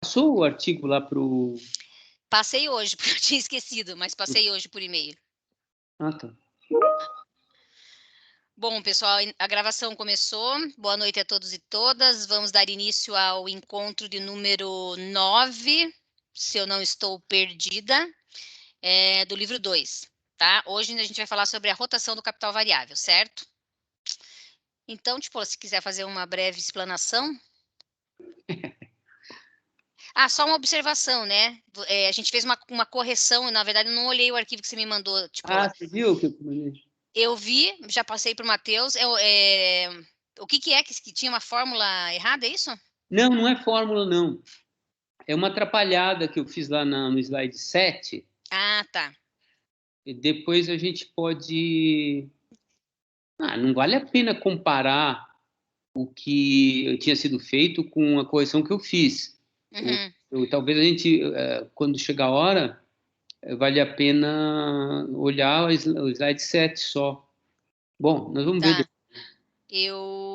passou o artigo lá para o... Passei hoje, porque eu tinha esquecido, mas passei hoje por e-mail. Ah, tá. Bom, pessoal, a gravação começou. Boa noite a todos e todas. Vamos dar início ao encontro de número 9, se eu não estou perdida, do livro 2, tá? Hoje a gente vai falar sobre a rotação do capital variável, certo? Então, tipo, se quiser fazer uma breve explanação. Ah, só uma observação, né? A gente fez uma correção, na verdade eu não olhei o arquivo que você me mandou, tipo, Você viu o que eu mandei? eu vi, já passei para o Matheus. O que é que tinha uma fórmula errada, é isso? Não, não é fórmula, não. É uma atrapalhada que eu fiz lá no slide 7. Ah, tá. E depois a gente pode... não vale a pena comparar o que tinha sido feito com a correção que eu fiz. Uhum. Talvez a gente, quando chegar a hora, vale a pena olhar o slide 7 só. Bom, nós vamos ver Tá. depois.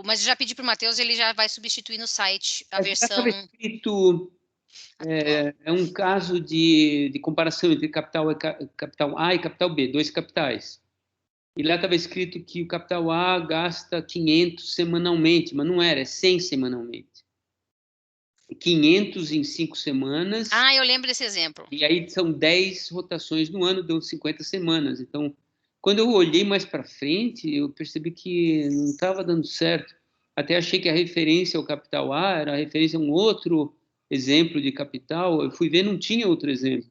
Mas eu já pedi para o Matheus, ele já vai substituir no site a Já versão estava escrito, atual. é um caso de comparação entre capital A e capital B, dois capitais. E lá estava escrito que o capital A gasta 500 semanalmente, mas não era, é 100 semanalmente. 500 em 5 semanas, Ah, eu lembro desse exemplo. e aí são 10 rotações no ano, deu 50 semanas. Então, quando eu olhei mais para frente, eu percebi que não estava dando certo. Até achei que a referência ao capital A era a referência a um outro exemplo de capital. Eu fui ver, não tinha outro exemplo.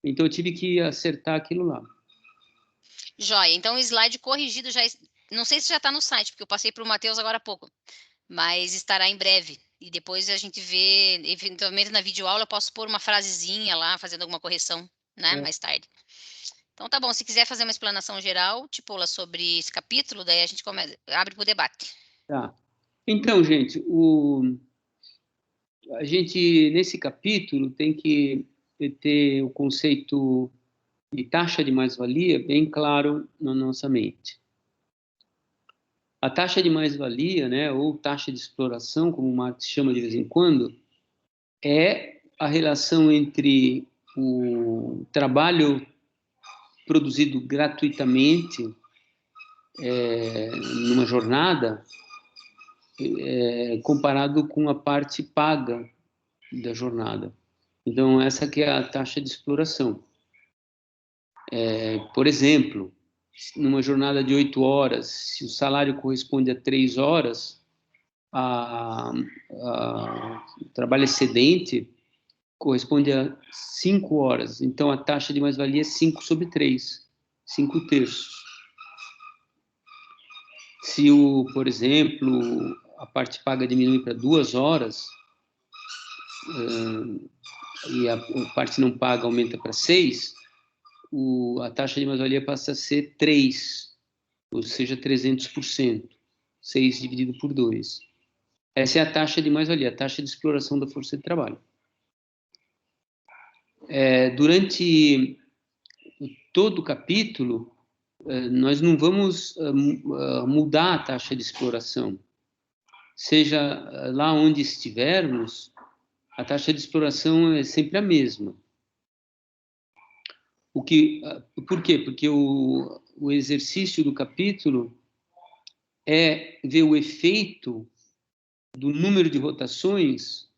Então, eu tive que acertar aquilo lá. Joia. Então, o slide corrigido já... Não sei se já está no site, porque eu passei para o Matheus agora há pouco, mas estará em breve. E depois a gente vê, eventualmente na videoaula eu posso pôr uma frasezinha lá, fazendo alguma correção, né, mais tarde. Então tá bom, se quiser fazer uma explanação geral, tipo, sobre esse capítulo, daí a gente abre para o debate. Tá. Então, gente, a gente, nesse capítulo, tem que ter o conceito de taxa de mais-valia bem claro na nossa mente. A taxa de mais-valia, né, ou taxa de exploração, como o Marx chama de vez em quando, é a relação entre o trabalho produzido gratuitamente numa jornada, comparado com a parte paga da jornada. Então, essa que é a taxa de exploração. Por exemplo, numa jornada de 8 horas, se o salário corresponde a 3 horas, o trabalho excedente corresponde a 5 horas. Então, a taxa de mais-valia é 5 sobre 3, 5 terços. Se, por exemplo, a parte paga diminui para 2 horas, e a parte não paga aumenta para 6, a taxa de mais-valia passa a ser 3, ou seja, 300%. 6 dividido por 2. Essa é a taxa de mais-valia, a taxa de exploração da força de trabalho. Durante todo o capítulo, nós não vamos mudar a taxa de exploração. Seja lá onde estivermos, a taxa de exploração é sempre a mesma. Por quê? Porque o exercício do capítulo é ver o efeito do número de rotações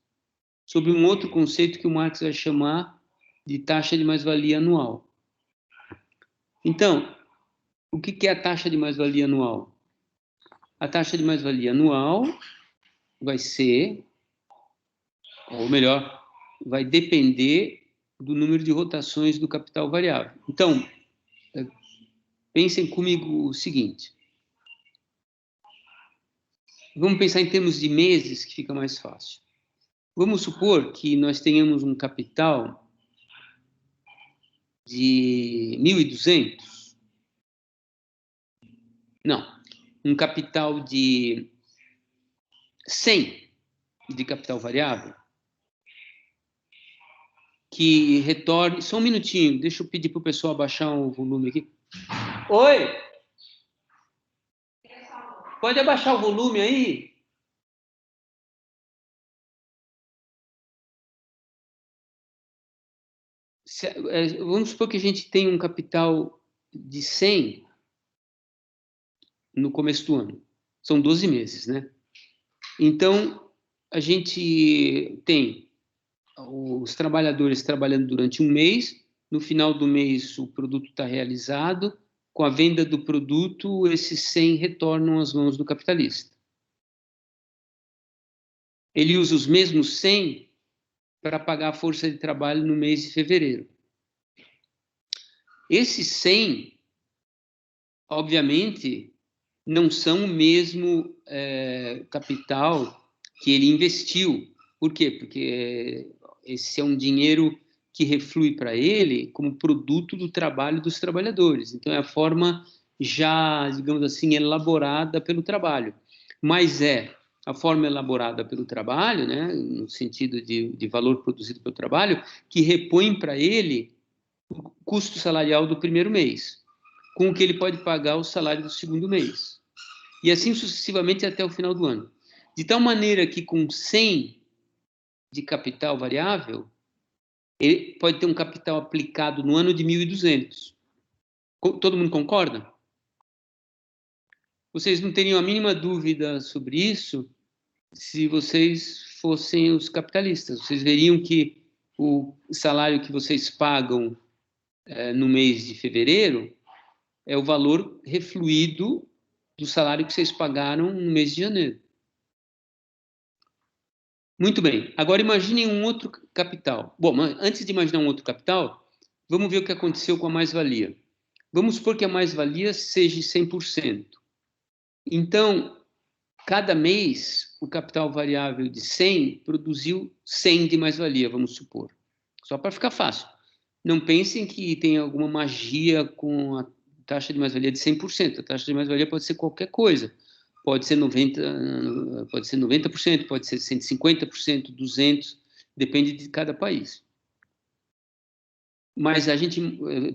sobre um outro conceito que o Marx vai chamar de taxa de mais-valia anual. Então, o que é a taxa de mais-valia anual? A taxa de mais-valia anual vai ser, ou melhor, vai depender do número de rotações do capital variável. Então, pensem comigo o seguinte. Vamos pensar em termos de meses, que fica mais fácil. Vamos supor que nós tenhamos um capital de 1.200. Não, um capital de 100 de capital variável, que retorne... Só um minutinho, deixa eu pedir para o pessoal abaixar o volume aqui. Oi! Pode abaixar o volume aí? Vamos supor que a gente tem um capital de 100 no começo do ano. São 12 meses, né? Então, a gente tem os trabalhadores trabalhando durante um mês, no final do mês o produto está realizado, com a venda do produto, esses 100 retornam às mãos do capitalista. Ele usa os mesmos 100 para pagar a força de trabalho no mês de fevereiro. Esses 100, obviamente, não são o mesmo capital que ele investiu. Por quê? Porque esse é um dinheiro que reflui para ele como produto do trabalho dos trabalhadores. Então, é a forma já, digamos assim, elaborada pelo trabalho. Mas é a forma elaborada pelo trabalho, né, no sentido de valor produzido pelo trabalho, que repõe para ele o custo salarial do primeiro mês, com o que ele pode pagar o salário do segundo mês. E assim sucessivamente até o final do ano. De tal maneira que com 100 de capital variável, ele pode ter um capital aplicado no ano de 1.200. Todo mundo concorda? Vocês não teriam a mínima dúvida sobre isso se vocês fossem os capitalistas. Vocês veriam que o salário que vocês pagam no mês de fevereiro é o valor refluído do salário que vocês pagaram no mês de janeiro. Muito bem. Agora imaginem um outro capital. Bom, mas antes de imaginar um outro capital, vamos ver o que aconteceu com a mais-valia. Vamos supor que a mais-valia seja 100%. Então, cada mês, o capital variável de 100 produziu 100 de mais-valia, vamos supor. Só para ficar fácil. Não pensem que tem alguma magia com a taxa de mais-valia de 100%. A taxa de mais-valia pode ser qualquer coisa. Pode ser 90%, pode ser 150%, pode ser 200%, depende de cada país. Mas a gente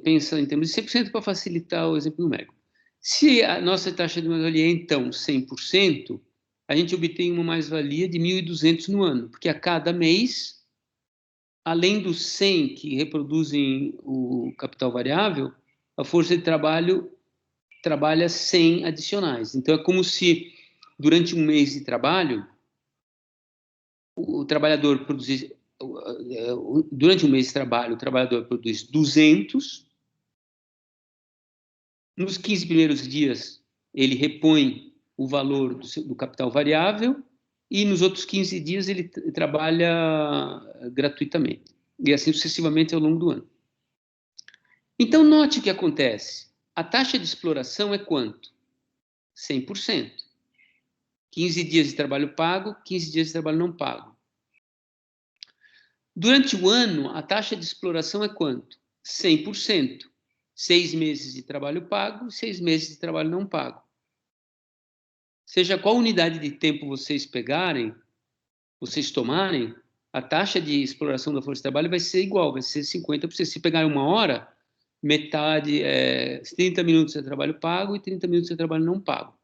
pensa em termos de 100% para facilitar o exemplo numérico. Se a nossa taxa de mais-valia é, então, 100%, a gente obtém uma mais-valia de 1.200 no ano, porque a cada mês, além dos 100 que reproduzem o capital variável, a força de trabalho trabalha 100 adicionais. Então, é como se, durante um mês de trabalho, o trabalhador produzisse... Durante um mês de trabalho, o trabalhador produz 200. Nos 15 primeiros dias, ele repõe o valor do capital variável e nos outros 15 dias ele trabalha gratuitamente. E assim sucessivamente ao longo do ano. Então, note o que acontece. A taxa de exploração é quanto? 100%. 15 dias de trabalho pago, 15 dias de trabalho não pago. Durante o ano, a taxa de exploração é quanto? 100%. 6 meses de trabalho pago, 6 meses de trabalho não pago. Seja qual unidade de tempo vocês pegarem, vocês tomarem, a taxa de exploração da força de trabalho vai ser igual, vai ser 50%. Se pegarem 1 hora, metade, 30 minutos é trabalho pago e 30 minutos é trabalho não pago.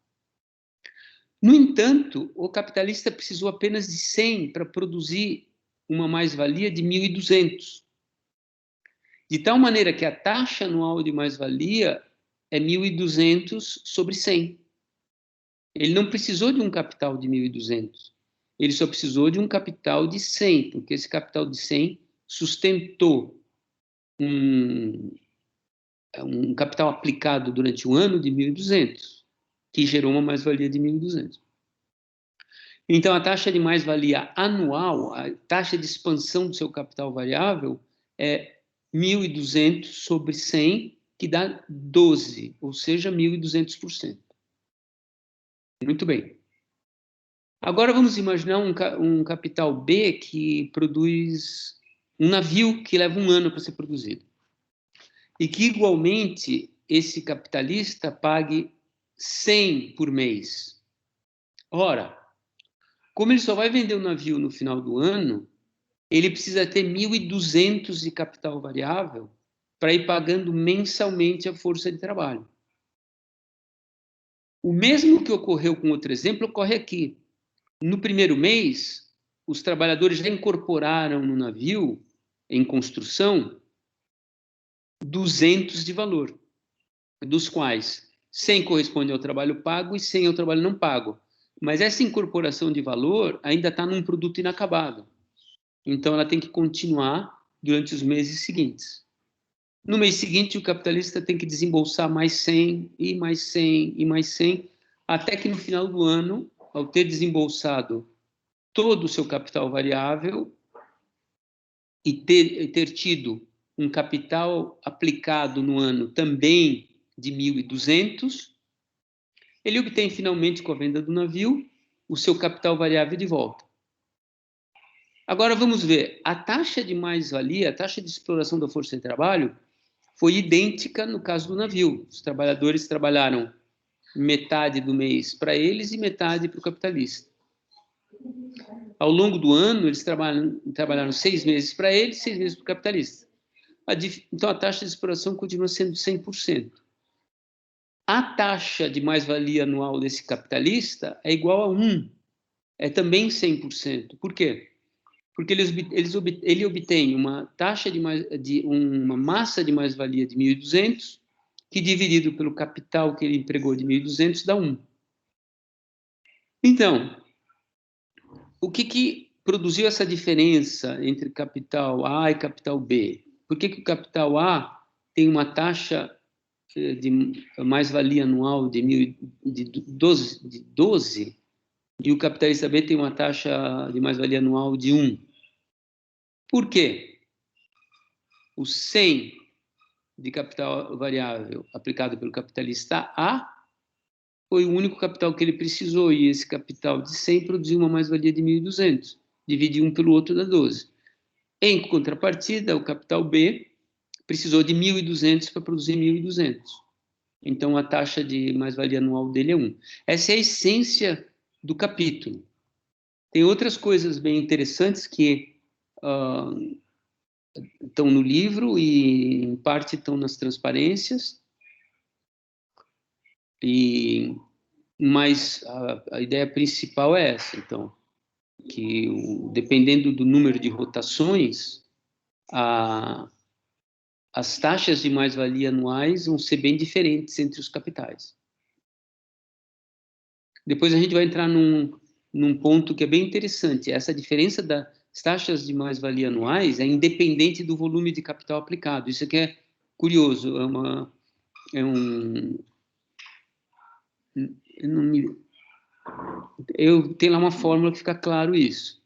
No entanto, o capitalista precisou apenas de 100 para produzir uma mais-valia de 1.200. De tal maneira que a taxa anual de mais-valia é 1.200 sobre 100. Ele não precisou de um capital de 1.200. Ele só precisou de um capital de 100, porque esse capital de 100 sustentou um capital aplicado durante um ano de 1.200, que gerou uma mais-valia de 1.200. Então, a taxa de mais-valia anual, a taxa de expansão do seu capital variável é 1.200 sobre 100, que dá 12, ou seja, 1.200%. Muito bem. Agora vamos imaginar um capital B que produz um navio que leva 1 ano para ser produzido. E que, igualmente, esse capitalista pague 100 por mês. Ora, como ele só vai vender o navio no final do ano, ele precisa ter 1.200 de capital variável para ir pagando mensalmente a força de trabalho. O mesmo que ocorreu com outro exemplo, ocorre aqui. No primeiro mês, os trabalhadores já incorporaram no navio, em construção, 200 de valor, dos quais 100 corresponde ao trabalho pago e 100 ao trabalho não pago. Mas essa incorporação de valor ainda está num produto inacabado. Então, ela tem que continuar durante os meses seguintes. No mês seguinte, o capitalista tem que desembolsar mais 100, e mais 100, e mais 100, até que no final do ano, ao ter desembolsado todo o seu capital variável e ter tido um capital aplicado no ano também de 1.200, ele obtém finalmente, com a venda do navio, o seu capital variável de volta. Agora vamos ver, a taxa de mais-valia, a taxa de exploração da força de trabalho, foi idêntica no caso do navio. Os trabalhadores trabalharam metade do mês para eles e metade para o capitalista. Ao longo do ano, eles trabalharam 6 meses para eles, 6 meses para o capitalista. Então, a taxa de exploração continua sendo 100%. A taxa de mais-valia anual desse capitalista é igual a 1. É também 100%. Por quê? Porque ele obtém uma taxa uma massa de mais-valia de 1.200, que dividido pelo capital que ele empregou de 1.200 dá 1. Então, o que produziu essa diferença entre capital A e capital B? Por que o capital A tem uma taxa de mais-valia anual de 12 e o capitalista B tem uma taxa de mais-valia anual de 1? Por quê? O 100 de capital variável aplicado pelo capitalista A foi o único capital que ele precisou, e esse capital de 100 produziu uma mais-valia de 1.200. Dividir um pelo outro dá 12. Em contrapartida, o capital B precisou de 1.200 para produzir 1.200. Então, a taxa de mais-valia anual dele é 1. Essa é a essência do capítulo. Tem outras coisas bem interessantes que estão no livro e, em parte, estão nas transparências. Mas a ideia principal é essa, então, que dependendo do número de rotações, as taxas de mais-valia anuais vão ser bem diferentes entre os capitais. Depois a gente vai entrar num ponto que é bem interessante. Essa diferença das taxas de mais-valia anuais é independente do volume de capital aplicado. Isso aqui é curioso. Eu tenho lá uma fórmula que fica claro isso.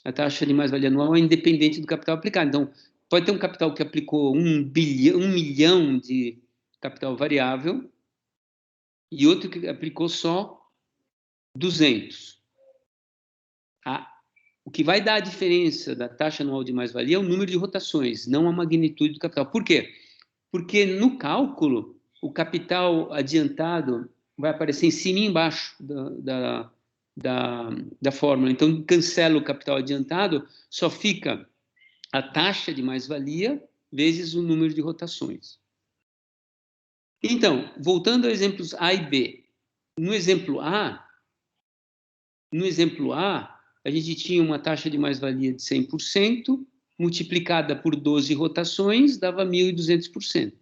A taxa de mais-valia anual é independente do capital aplicado. Então, pode ter um capital que aplicou 1 milhão de capital variável e outro que aplicou só 200. O que vai dar a diferença da taxa anual de mais-valia é o número de rotações, não a magnitude do capital. Por quê? Porque no cálculo, o capital adiantado vai aparecer em cima e embaixo da fórmula. Então, cancela o capital adiantado, só fica a taxa de mais-valia vezes o número de rotações. Então, voltando a exemplos A e B. No exemplo A, a gente tinha uma taxa de mais-valia de 100%, multiplicada por 12 rotações, dava 1.200%.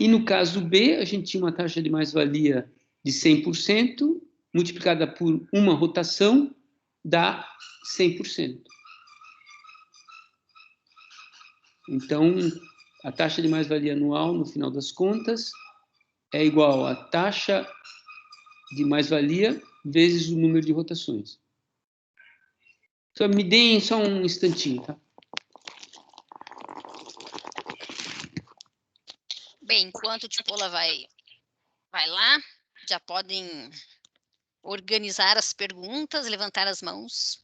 E no caso B, a gente tinha uma taxa de mais-valia de 100%, multiplicada por uma rotação, dá 100%. Então, a taxa de mais-valia anual, no final das contas, é igual à taxa de mais-valia vezes o número de rotações. Só me deem só um instantinho, tá? Bem, enquanto o Tipola vai lá, já podem organizar as perguntas, levantar as mãos.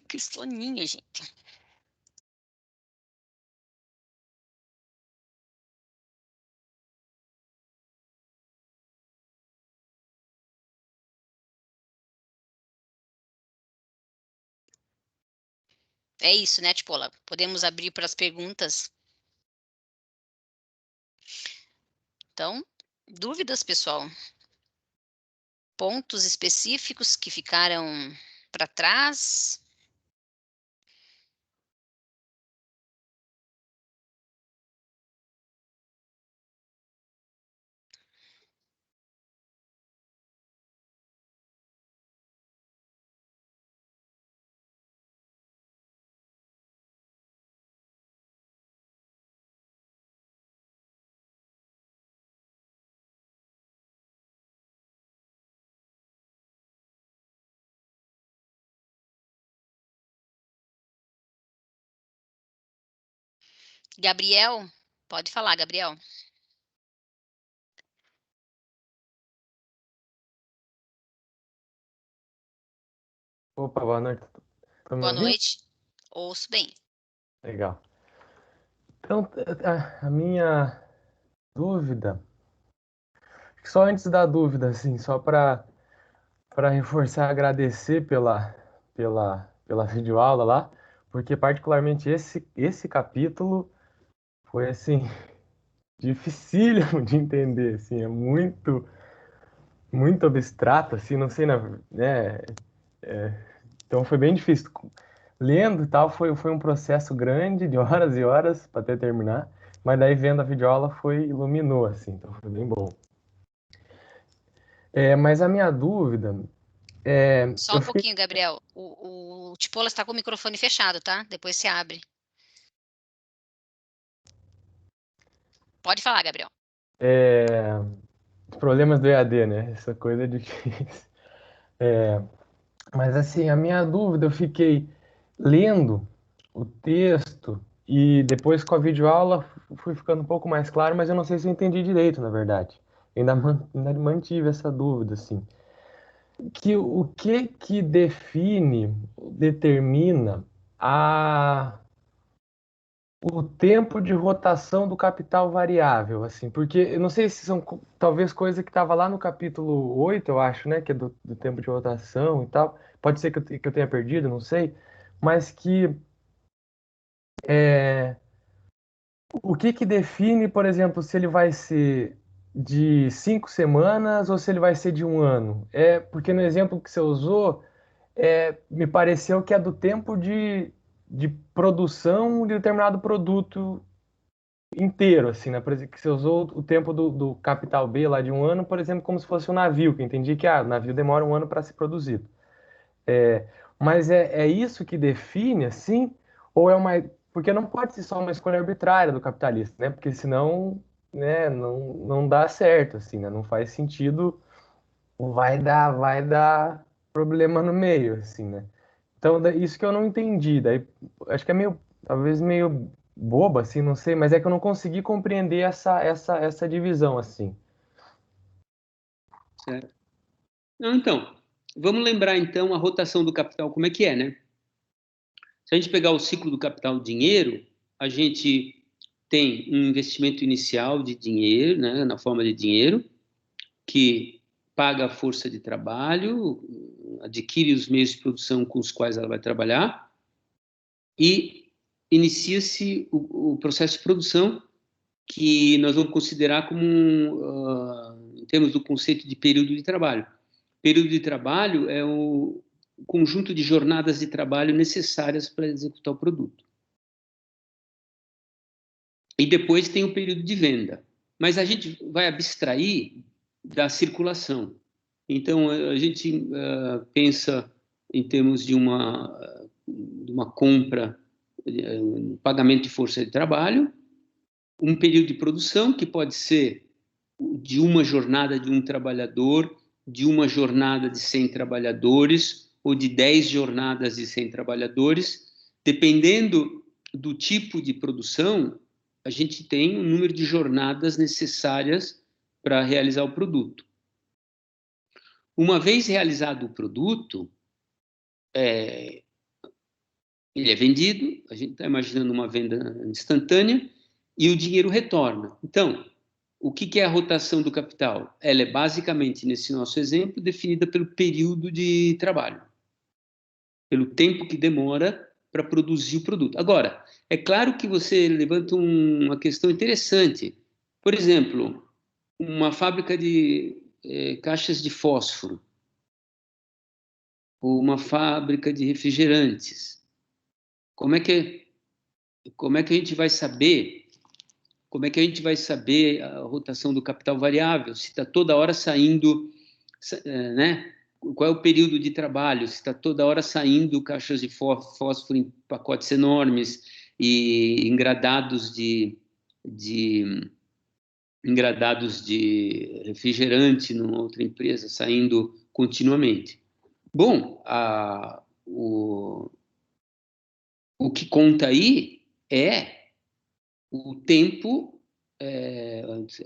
Que soninha, gente. É isso, né, Tipola? Podemos abrir para as perguntas. Então, dúvidas, pessoal? pontos específicos que ficaram para trás? Gabriel, pode falar, Gabriel. Opa, boa noite. Tá me Boa ouvindo? noite. Ouço bem. Legal. Então, a minha dúvida, só antes da dúvida, assim, só para reforçar, agradecer pela videoaula lá, porque particularmente esse capítulo foi, assim, dificílimo de entender, assim, é muito abstrato, assim, não sei, né, então foi bem difícil. Lendo e tal, foi um processo grande, de horas e horas, para até terminar, mas daí vendo a videoaula iluminou, assim, então foi bem bom. Mas a minha dúvida Só um pouquinho, Gabriel. O Tipola está com o microfone fechado, tá? Depois se abre. Pode falar, Gabriel. Os problemas do EAD, né? Essa coisa é difícil. Mas assim, a minha dúvida, eu fiquei lendo o texto e depois com a videoaula fui ficando um pouco mais claro, mas eu não sei se eu entendi direito, na verdade. Ainda mantive essa dúvida, assim. O que determina o tempo de rotação do capital variável, assim, porque eu não sei se são talvez coisa que estava lá no capítulo 8, eu acho, né, que é do tempo de rotação e tal. Pode ser que eu tenha perdido, não sei, mas é, o que define, por exemplo, se ele vai ser de 5 semanas ou se ele vai ser de um ano? Porque no exemplo que você usou, me pareceu que é do tempo de produção de determinado produto inteiro, assim, né? Por exemplo, que você usou o tempo do capital B lá de um ano, por exemplo, como se fosse um navio, que eu entendi que o navio demora um ano para ser produzido. Mas é isso que define, assim, ou é uma. Porque não pode ser só uma escolha arbitrária do capitalista, né? Porque senão, né, não dá certo, assim, né? Não faz sentido, vai dar problema no meio, assim, né? Então, isso que eu não entendi. Daí, acho que é talvez meio boba, assim, não sei, mas é que eu não consegui compreender essa divisão, assim. Certo? Não, então, vamos lembrar então a rotação do capital, como é que é, né? Se a gente pegar o ciclo do capital dinheiro, a gente tem um investimento inicial de dinheiro, né, na forma de dinheiro, que paga a força de trabalho, adquire os meios de produção com os quais ela vai trabalhar e inicia-se o processo de produção que nós vamos considerar como, em termos do conceito de período de trabalho. Período de trabalho é o conjunto de jornadas de trabalho necessárias para executar o produto. E depois tem o período de venda. Mas a gente vai abstrair da circulação. Então, a gente pensa em termos de uma compra, pagamento de força de trabalho, um período de produção, que pode ser de uma jornada de um trabalhador, de uma jornada de 100 trabalhadores, ou de 10 jornadas de 100 trabalhadores. Dependendo do tipo de produção, a gente tem o número de jornadas necessárias para realizar o produto. Uma vez realizado o produto, ele é vendido, a gente está imaginando uma venda instantânea, e o dinheiro retorna. Então, o que é a rotação do capital? Ela é basicamente, nesse nosso exemplo, definida pelo período de trabalho, pelo tempo que demora para produzir o produto. Agora, é claro que você levanta uma questão interessante. Por exemplo, uma fábrica de caixas de fósforo, ou uma fábrica de refrigerantes, como é que a gente vai saber? Como é que a gente vai saber a rotação do capital variável? Se está toda hora saindo, né? Qual é o período de trabalho? Se está toda hora saindo caixas de fósforo em pacotes enormes e engradados de refrigerante numa outra empresa, saindo continuamente. Bom, o que conta aí é o tempo,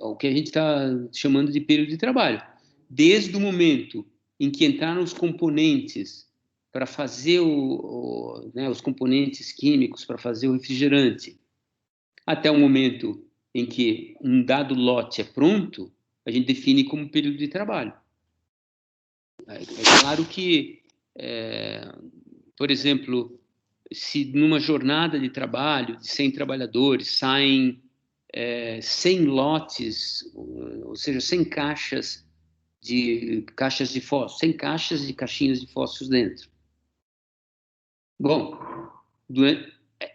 o que a gente está chamando de período de trabalho. Desde o momento em que entraram os componentes para fazer os componentes químicos para fazer o refrigerante, até o momento em que um dado lote é pronto, a gente define como período de trabalho. É claro que, por exemplo, se numa jornada de trabalho de 100 trabalhadores saem 100 lotes, ou seja, 100 caixas de fósforo, 100 caixas de caixinhas de fósforos dentro. Bom,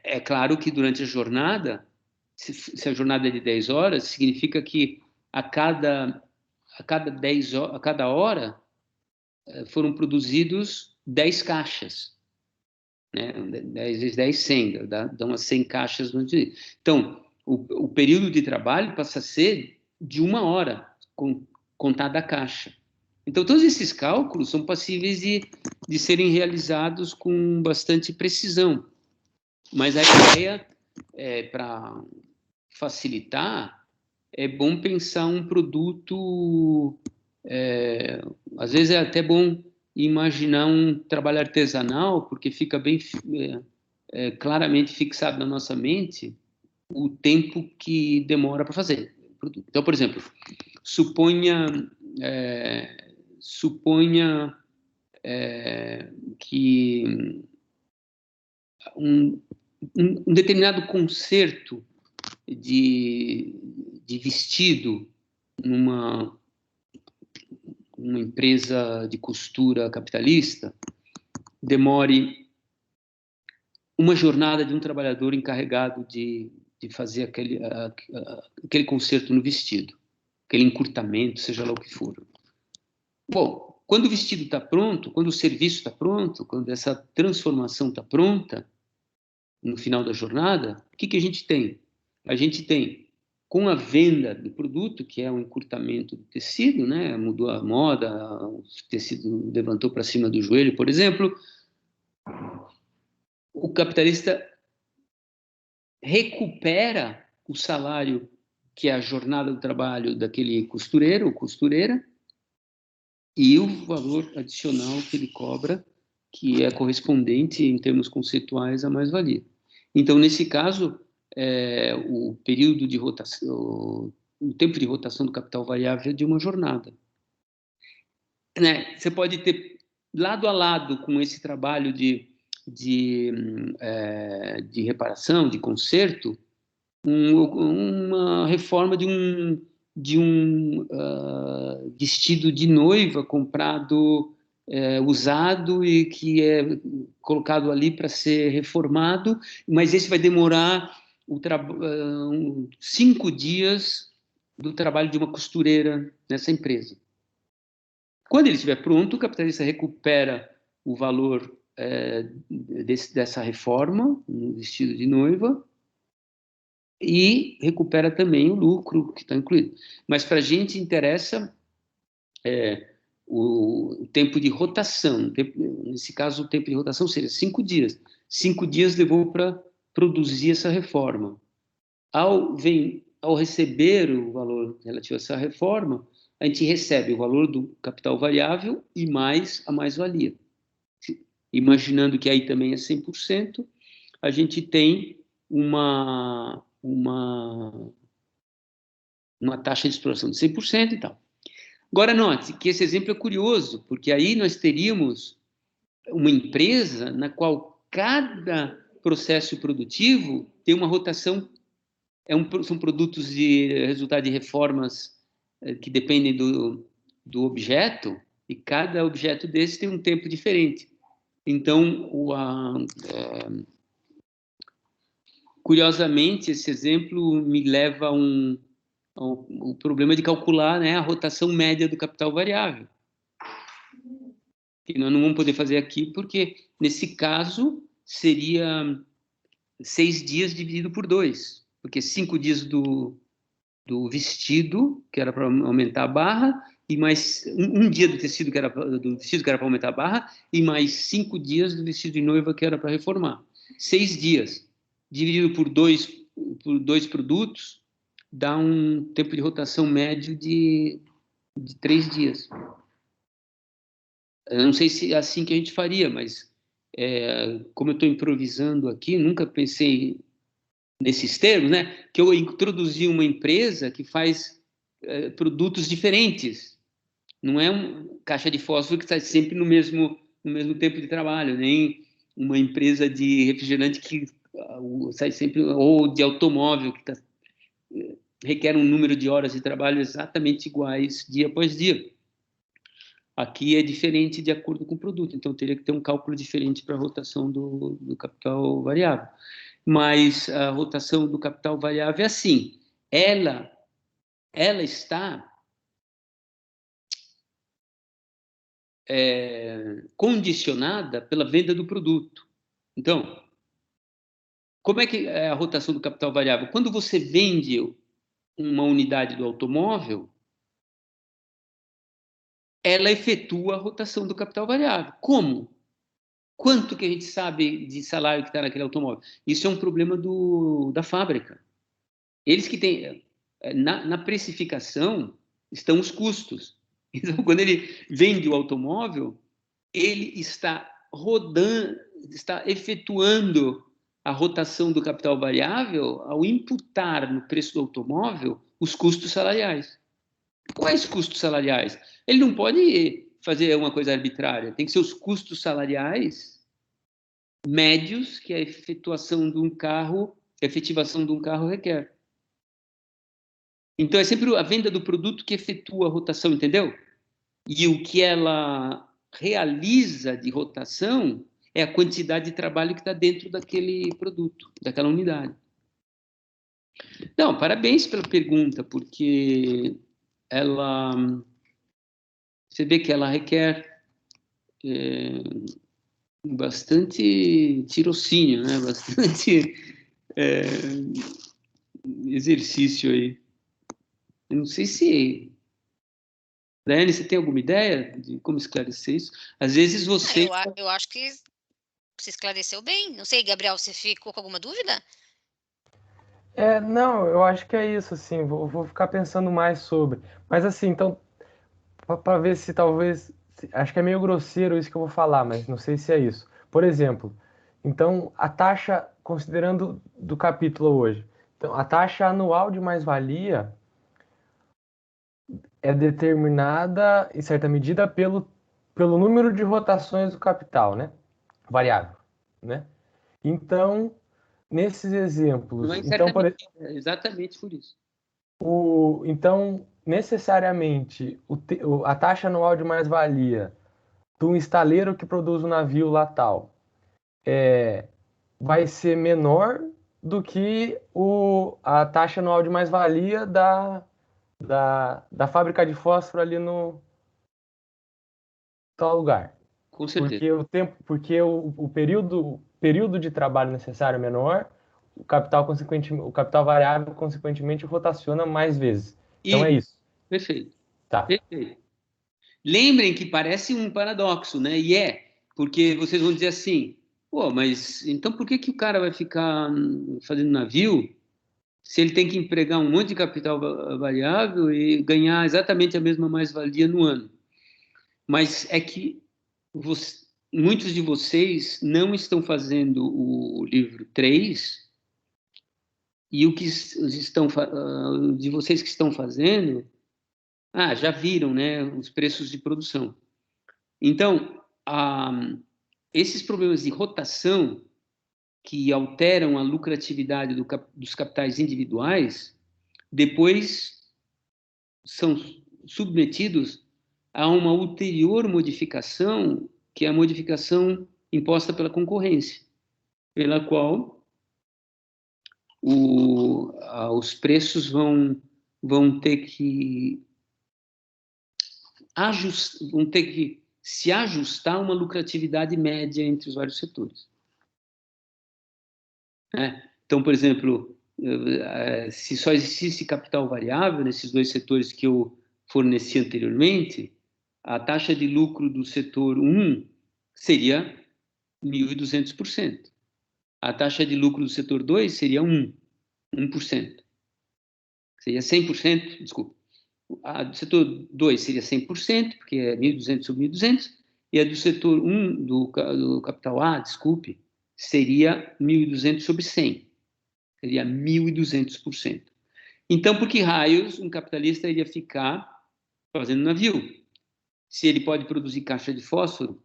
é claro que durante a jornada, se a jornada é de 10 horas, significa que a cada hora foram produzidos 10 caixas. Né? 10 vezes 10, 100, dá umas 100 caixas no dia. Então, o período de trabalho passa a ser de 1 hora, contada a caixa. Então, todos esses cálculos são passíveis de serem realizados com bastante precisão. Mas a ideia, para facilitar, é bom pensar um produto... às vezes é até bom imaginar um trabalho artesanal, porque fica bem claramente fixado na nossa mente o tempo que demora para fazer. Então, por exemplo, suponha que um determinado conserto de vestido numa empresa de costura capitalista demore uma jornada de um trabalhador encarregado de fazer aquele conserto no vestido, aquele encurtamento, seja lá o que for. Bom, quando o vestido está pronto, quando o serviço está pronto, quando essa transformação está pronta, no final da jornada, o que a gente tem? A gente tem, com a venda do produto, que é um encurtamento do tecido, né? Mudou a moda, o tecido levantou para cima do joelho, por exemplo, o capitalista recupera o salário, que é a jornada do trabalho daquele costureiro ou costureira, e o valor adicional que ele cobra, que é correspondente, em termos conceituais, à mais-valia. Então, nesse caso, o período de rotação, o tempo de rotação do capital variável é de uma jornada. Né? Você pode ter, lado a lado com esse trabalho de reparação, de conserto, uma reforma de um vestido de noiva comprado usado e que é colocado ali para ser reformado, mas esse vai demorar 5 dias do trabalho de uma costureira nessa empresa. Quando ele estiver pronto, o capitalista recupera o valor dessa reforma, um vestido de noiva, e recupera também o lucro que está incluído. Mas para a gente interessa o tempo de rotação. Nesse caso, o tempo de rotação seria 5 dias. 5 dias levou para produzir essa reforma. Ao receber o valor relativo a essa reforma, a gente recebe o valor do capital variável e mais a mais-valia. Imaginando que aí também é 100%, a gente tem uma taxa de exploração de 100% e tal. Agora, note que esse exemplo é curioso, porque aí nós teríamos uma empresa na qual cada processo produtivo tem uma rotação, são produtos de resultado de reformas que dependem do objeto, e cada objeto desse tem um tempo diferente. Então, curiosamente, esse exemplo me leva ao problema de calcular, né, a rotação média do capital variável, que nós não vamos poder fazer aqui, porque, nesse caso, seria 6 dias dividido por 2, porque 5 dias do vestido, que era para aumentar a barra, e mais um dia do tecido que era do vestido que era para aumentar a barra, e mais 5 dias do vestido de noiva que era para reformar. 6 dias dividido por dois produtos dá um tempo de rotação médio de 3 dias. Eu não sei se é assim que a gente faria, mas como eu estou improvisando aqui, nunca pensei nesses termos, né? Que eu introduzi uma empresa que faz produtos diferentes. Não é uma caixa de fósforo que está sempre no mesmo tempo de trabalho, nem uma empresa de refrigerante que sai sempre, ou de automóvel que requer um número de horas de trabalho exatamente iguais dia após dia. Aqui é diferente de acordo com o produto, então teria que ter um cálculo diferente para a rotação do capital variável. Mas a rotação do capital variável é assim, ela está condicionada pela venda do produto. Então, como é que é a rotação do capital variável? Quando você vende uma unidade do automóvel, ela efetua a rotação do capital variável. Como? Quanto que a gente sabe de salário que está naquele automóvel? Isso é um problema da fábrica. Eles que têm... Na precificação estão os custos. Então, quando ele vende o automóvel, ele está rodando, está efetuando a rotação do capital variável ao imputar no preço do automóvel os custos salariais. Quais custos salariais? Ele não pode fazer uma coisa arbitrária, tem que ser os custos salariais médios que a efetivação de um carro requer. Então, é sempre a venda do produto que efetua a rotação, entendeu? E o que ela realiza de rotação é a quantidade de trabalho que está dentro daquele produto, daquela unidade. Não, parabéns pela pergunta, porque você vê que ela requer bastante tirocínio, né? Bastante exercício aí. Eu não sei se... Daiane, você tem alguma ideia de como esclarecer isso? Às vezes você... Eu acho que você esclareceu bem. Não sei, Gabriel, você ficou com alguma dúvida? Não, eu acho que é isso, assim, vou ficar pensando mais sobre. Mas assim, então, para ver se talvez... Acho que é meio grosseiro isso que eu vou falar, mas não sei se é isso. Por exemplo, então, a taxa, considerando do capítulo hoje, então, a taxa anual de mais-valia é determinada, em certa medida, pelo número de rotações do capital, né? Variável, né? Então, nesses exemplos... Não é Então, exatamente por isso. Então, necessariamente, a taxa anual de mais-valia do estaleiro que produz o navio lá tal vai ser menor do que a taxa anual de mais-valia da fábrica de fósforo ali no tal lugar. Com certeza. Porque o período de trabalho necessário é menor, o capital variável, consequentemente, rotaciona mais vezes. Então é isso. Perfeito. Tá. Perfeito. Lembrem que parece um paradoxo, né? E porque vocês vão dizer assim, pô, mas então por que o cara vai ficar fazendo navio se ele tem que empregar um monte de capital variável e ganhar exatamente a mesma mais-valia no ano? Mas é que muitos de vocês não estão fazendo o livro 3 e o que de vocês que estão fazendo, já viram, né, os preços de produção. Então, esses problemas de rotação que alteram a lucratividade dos capitais individuais, depois são submetidos há uma ulterior modificação, que é a modificação imposta pela concorrência, pela qual os preços vão ter que se ajustar a uma lucratividade média entre os vários setores. Então, por exemplo, se só existisse capital variável nesses dois setores que eu forneci anteriormente, a taxa de lucro do setor 1 seria 1.200%. A taxa de lucro do setor 2 seria 1%. Seria 100%, desculpa. A do setor 2 seria 100%, porque é 1.200 sobre 1.200, e a do setor 1, do capital A, desculpe, seria 1.200 sobre 100. Seria 1.200%. Então, por que raios um capitalista iria ficar fazendo navio? Se ele pode produzir caixa de fósforo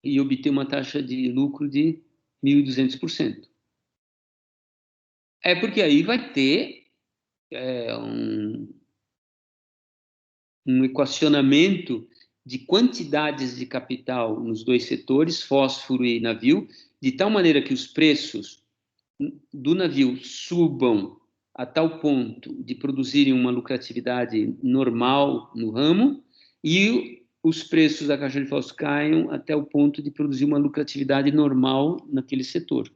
e obter uma taxa de lucro de 1.200%. É porque aí vai ter um equacionamento de quantidades de capital nos dois setores, fósforo e navio, de tal maneira que os preços do navio subam a tal ponto de produzirem uma lucratividade normal no ramo e os preços da caixa de fósforo caiam até o ponto de produzir uma lucratividade normal naquele setor.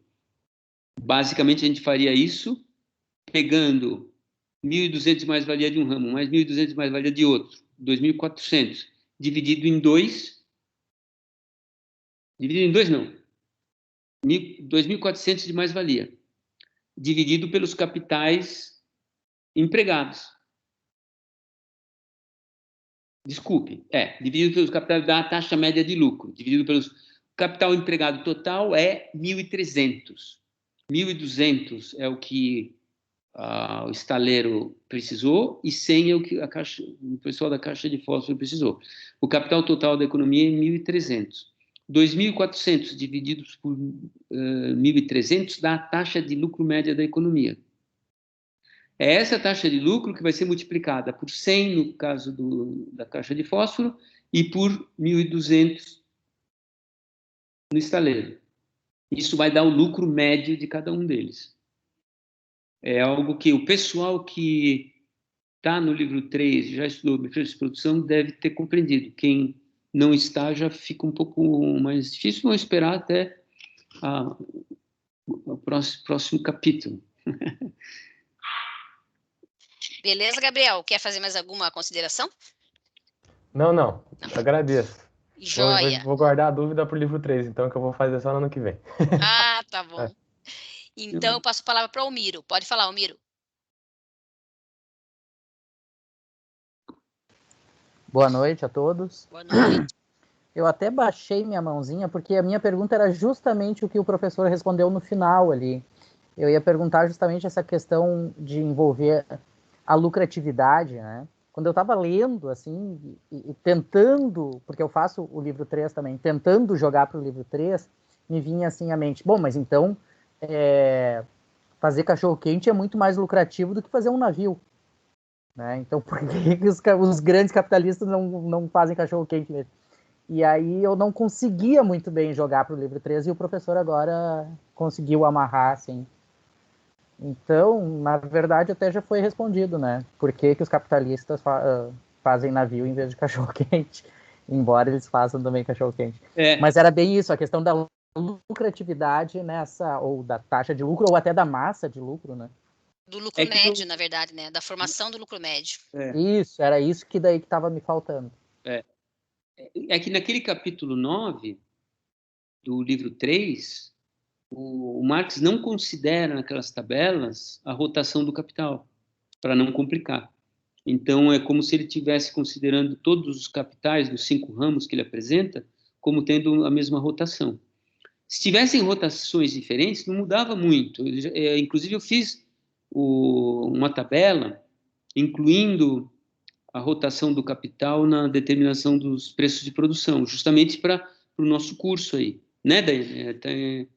Basicamente, a gente faria isso pegando 1.200 mais-valia de um ramo, mais 1.200 mais-valia de outro, 2.400, dividido em 2. Dividido em 2, não. 2.400 de mais-valia, dividido pelos capitais empregados. Desculpe, dividido pelos capitais da taxa média de lucro, dividido pelos capital empregado total é 1.300. 1.200 é o que o estaleiro precisou e 100 é o que o pessoal da caixa de fósforo precisou. O capital total da economia é 1.300. 2.400 divididos por 1.300 dá a taxa de lucro média da economia. É essa taxa de lucro que vai ser multiplicada por 100 no caso da caixa de fósforo e por 1.200 no estaleiro. Isso vai dar o lucro médio de cada um deles. É algo que o pessoal que está no livro 3, já estudou mecanismos de produção, deve ter compreendido. Quem não está, já fica um pouco mais difícil. Vamos esperar até o próximo capítulo. Beleza, Gabriel? Quer fazer mais alguma consideração? Não. Agradeço. Joia. Vou guardar a dúvida para o livro 3, então, que eu vou fazer só no ano que vem. Ah, tá bom. Então, eu passo a palavra para o Almiro. Pode falar, Almiro. Boa noite a todos. Boa noite. Eu até baixei minha mãozinha, porque a minha pergunta era justamente o que o professor respondeu no final ali. Eu ia perguntar justamente essa questão de envolver a lucratividade, né? Quando eu estava lendo, assim, e tentando, porque eu faço o livro 3 também, tentando jogar para o livro 3, me vinha assim à mente, bom, mas então fazer cachorro-quente é muito mais lucrativo do que fazer um navio. Né? Então, por que os grandes capitalistas não fazem cachorro-quente mesmo? E aí eu não conseguia muito bem jogar para o livro 3 e o professor agora conseguiu amarrar, assim. Então, na verdade, até já foi respondido, né? Por que os capitalistas fazem navio em vez de cachorro-quente? Embora eles façam também cachorro-quente. Mas era bem isso, a questão da lucratividade ou da taxa de lucro, ou até da massa de lucro, né? Do lucro médio, na verdade, né? Da formação do lucro médio. Isso, era isso que daí que estava me faltando. É que naquele capítulo 9 do livro 3, o Marx não considera naquelas tabelas a rotação do capital, para não complicar. Então, é como se ele estivesse considerando todos os capitais dos 5 ramos que ele apresenta como tendo a mesma rotação. Se tivessem rotações diferentes, não mudava muito. Inclusive, eu fiz uma tabela incluindo a rotação do capital na determinação dos preços de produção, justamente para o nosso curso aí. Né, Daiane?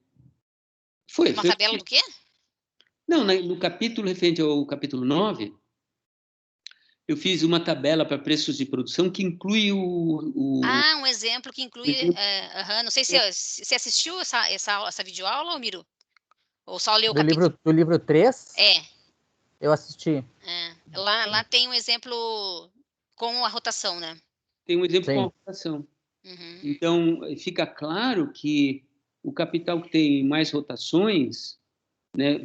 Uma tabela do quê? Não, no capítulo referente ao capítulo 9, Eu fiz uma tabela para preços de produção que inclui um exemplo que inclui... não sei se você assistiu essa videoaula, Miro? Ou só leu o capítulo? Do livro 3? É. Eu assisti. Lá tem um exemplo com a rotação, né? Tem um exemplo Sim. com a rotação. Então, fica claro que o capital que tem mais rotações, né,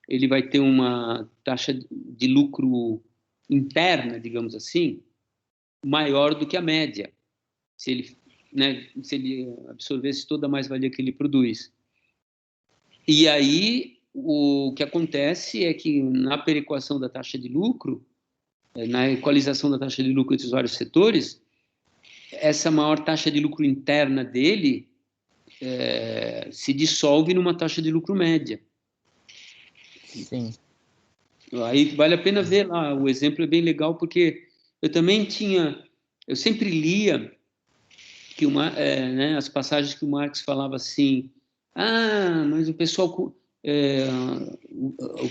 ele vai ter uma taxa de lucro interna, digamos assim, maior do que a média, se ele absorvesse toda a mais-valia que ele produz. E aí, o que acontece é que na perequação da taxa de lucro, na equalização da taxa de lucro entre os vários setores, essa maior taxa de lucro interna dele se dissolve numa taxa de lucro média. Sim. Aí vale a pena ver lá, o exemplo é bem legal, porque eu sempre lia que as passagens que o Marx falava assim, mas o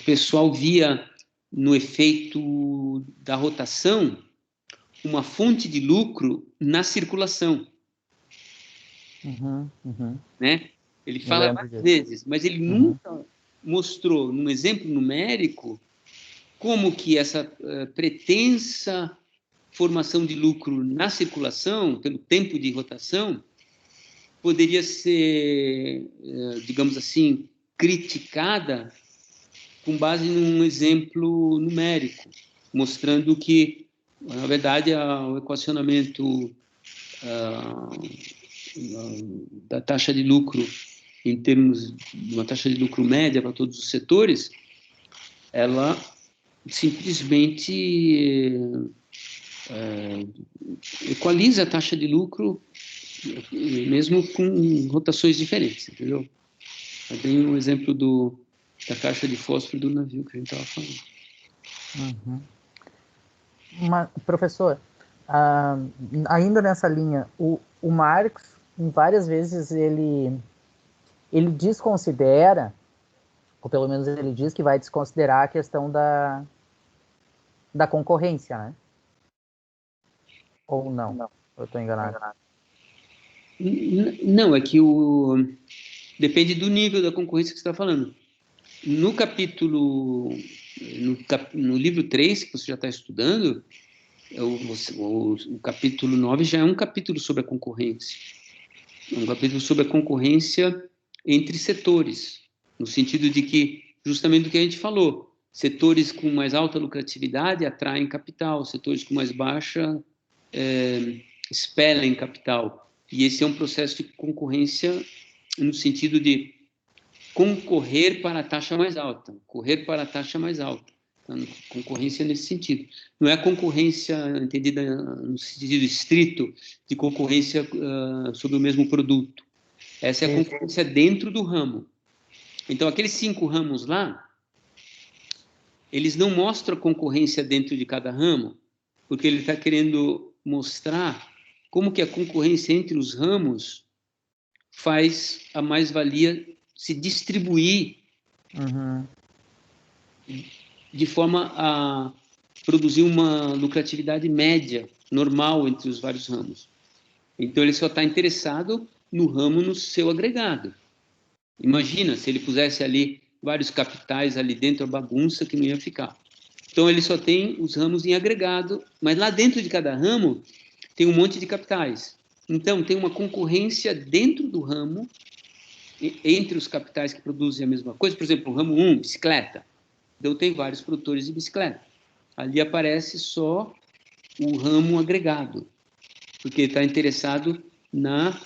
pessoal via no efeito da rotação uma fonte de lucro na circulação. Né? Ele fala várias vezes, mas ele nunca mostrou, num exemplo numérico, como que essa pretensa formação de lucro na circulação, pelo tempo de rotação, poderia ser, digamos assim, criticada com base num exemplo numérico, mostrando que, na verdade, o equacionamento da taxa de lucro em termos de uma taxa de lucro média para todos os setores, ela simplesmente equaliza a taxa de lucro mesmo com rotações diferentes, entendeu? É bem um exemplo da caixa de fósforo do navio que a gente estava falando. Professor, ainda nessa linha, o Marx, várias vezes, ele desconsidera, ou pelo menos ele diz que vai desconsiderar a questão da concorrência, né? Ou não? Eu estou enganado. Não, é que depende do nível da concorrência que você está falando. No capítulo, no livro 3, que você já está estudando, o capítulo 9 já é um capítulo sobre a concorrência. É um capítulo sobre a concorrência entre setores, no sentido de que, justamente do que a gente falou, setores com mais alta lucratividade atraem capital, setores com mais baixa expelem capital. E esse é um processo de concorrência no sentido de concorrer para a taxa mais alta, correr para a taxa mais alta. Então, concorrência nesse sentido. Não é a concorrência entendida no sentido estrito de concorrência sobre o mesmo produto. Essa é a concorrência dentro do ramo. Então, aqueles 5 ramos lá, eles não mostram a concorrência dentro de cada ramo, porque ele está querendo mostrar como que a concorrência entre os ramos faz a mais-valia se distribuir de forma a produzir uma lucratividade média, normal, entre os vários ramos. Então, ele só está interessado no ramo no seu agregado. Imagina se ele pusesse ali vários capitais ali dentro, a bagunça que não ia ficar. Então, ele só tem os ramos em agregado, mas lá dentro de cada ramo tem um monte de capitais. Então, tem uma concorrência dentro do ramo, entre os capitais que produzem a mesma coisa. Por exemplo, o ramo 1, bicicleta. Então, tem vários produtores de bicicleta. Ali aparece só o ramo agregado, porque ele está interessado na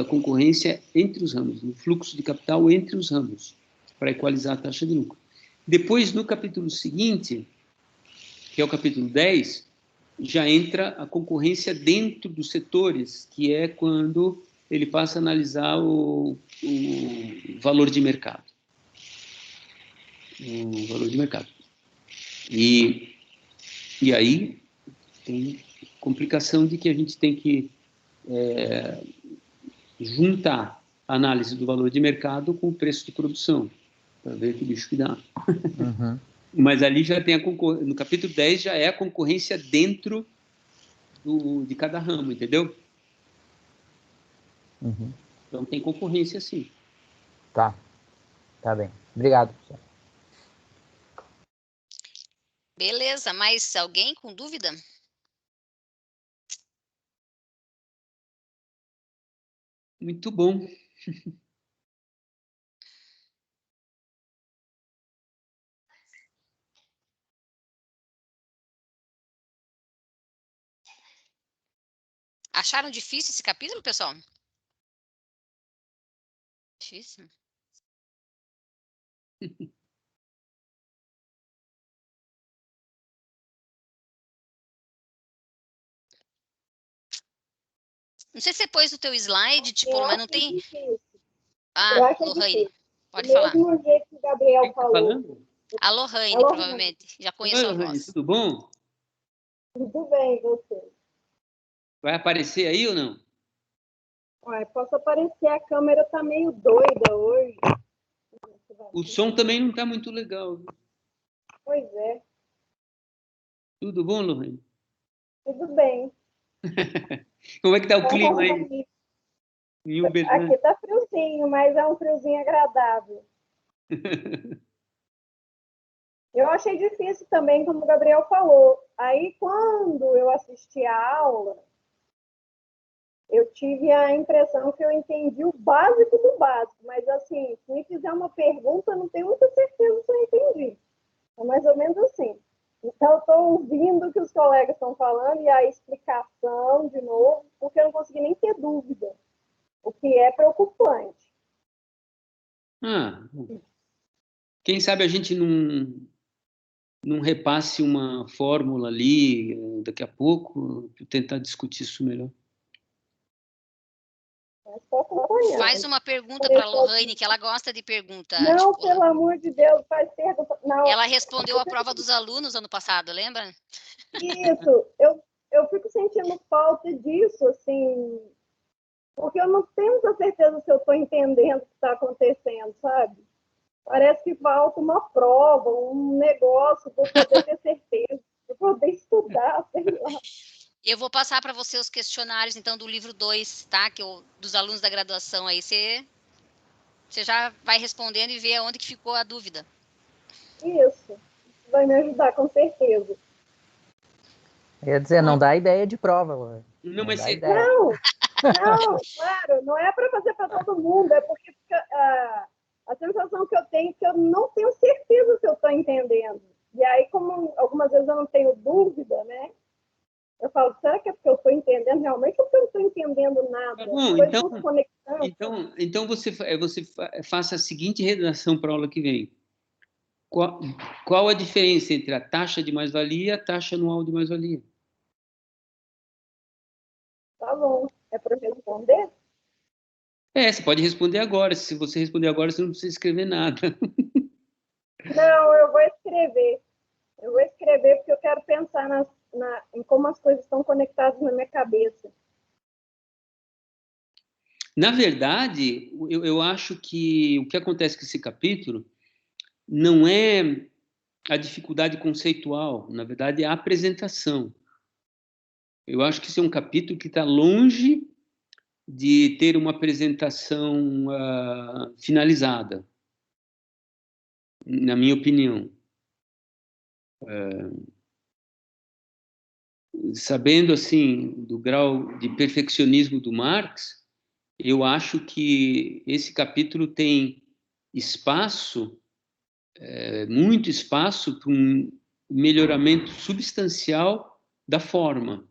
concorrência entre os ramos, no fluxo de capital entre os ramos, para equalizar a taxa de lucro. Depois, no capítulo seguinte, que é o capítulo 10, já entra a concorrência dentro dos setores, que é quando ele passa a analisar o valor de mercado. O valor de mercado. E aí tem complicação de que a gente tem que juntar a análise do valor de mercado com o preço de produção, para ver que bicho que dá. Mas ali já tem no capítulo 10 já é a concorrência dentro de cada ramo, entendeu? Uhum. Então tem concorrência, sim. Tá bem. Obrigado, professor. Beleza, mais alguém com dúvida? Muito bom. Acharam difícil esse capítulo, pessoal? Difícil? Não sei se você pôs o teu slide, tipo, mas não tem... Difícil. Ah, Lohane, pode do falar. mesmo jeito que o Gabriel Quem tá falou. falando? A Lohane, Alô, provavelmente. Já conheço Oi, a Rani, voz. tudo bom? Tudo bem, você? Vai aparecer aí ou não? Olha, posso aparecer, a câmera tá meio doida hoje. O som também não está muito legal. Pois é, Tudo bom, Lohane? tudo bem. Como é que tá o clima aí em Uberlândia? Aqui tá friozinho, mas é um friozinho agradável. Eu achei difícil também, como o Gabriel falou. Aí, quando eu assisti a aula, eu tive a impressão que eu entendi o básico do básico. Mas, assim, se me fizer uma pergunta, eu não tenho muita certeza se eu entendi. É mais ou menos assim. Então, eu estou ouvindo o que os colegas estão falando e a explicação de novo, porque eu não consegui nem ter dúvida, o que é preocupante. Quem sabe a gente não repasse uma fórmula ali daqui a pouco, para tentar discutir isso melhor. Faz uma pergunta para a Lohane, que ela gosta de pergunta. Não, tipo, pelo amor de Deus, faz pergunta. Não. Ela respondeu a prova dos alunos ano passado, lembra? Isso, eu fico sentindo falta disso, assim, porque eu não tenho muita certeza se eu estou entendendo o que está acontecendo, sabe? Parece que falta uma prova, um negócio para eu poder ter certeza, para poder estudar, sei lá. Eu vou passar para você os questionários, então, do livro 2, tá? Dos alunos da graduação aí. Você já vai respondendo e vê aonde que ficou a dúvida. Isso vai me ajudar, com certeza. Eu ia dizer, não dá ideia de prova, Lohane. Não, mas dá ideia. Não, claro, não é para fazer para todo mundo, é porque a sensação que eu tenho é que eu não tenho certeza se eu estou entendendo. E aí, como algumas vezes eu não tenho dúvida, né? Eu falo, será que é porque eu estou entendendo realmente ou porque eu não estou entendendo nada? Bom, então você faça a seguinte redação para a aula que vem. Qual a diferença entre a taxa de mais-valia e a taxa anual de mais-valia? Tá bom. É para responder? Você pode responder agora. Se você responder agora, você não precisa escrever nada. Não, eu vou escrever. Eu vou escrever porque eu quero pensar em como as coisas estão conectadas na minha cabeça. Na verdade, eu acho que o que acontece com esse capítulo não é a dificuldade conceitual, na verdade, é a apresentação. Eu acho que esse é um capítulo que está longe de ter uma apresentação finalizada, na minha opinião. Sabendo, assim, do grau de perfeccionismo do Marx, eu acho que esse capítulo tem espaço, muito espaço para um melhoramento substancial da forma.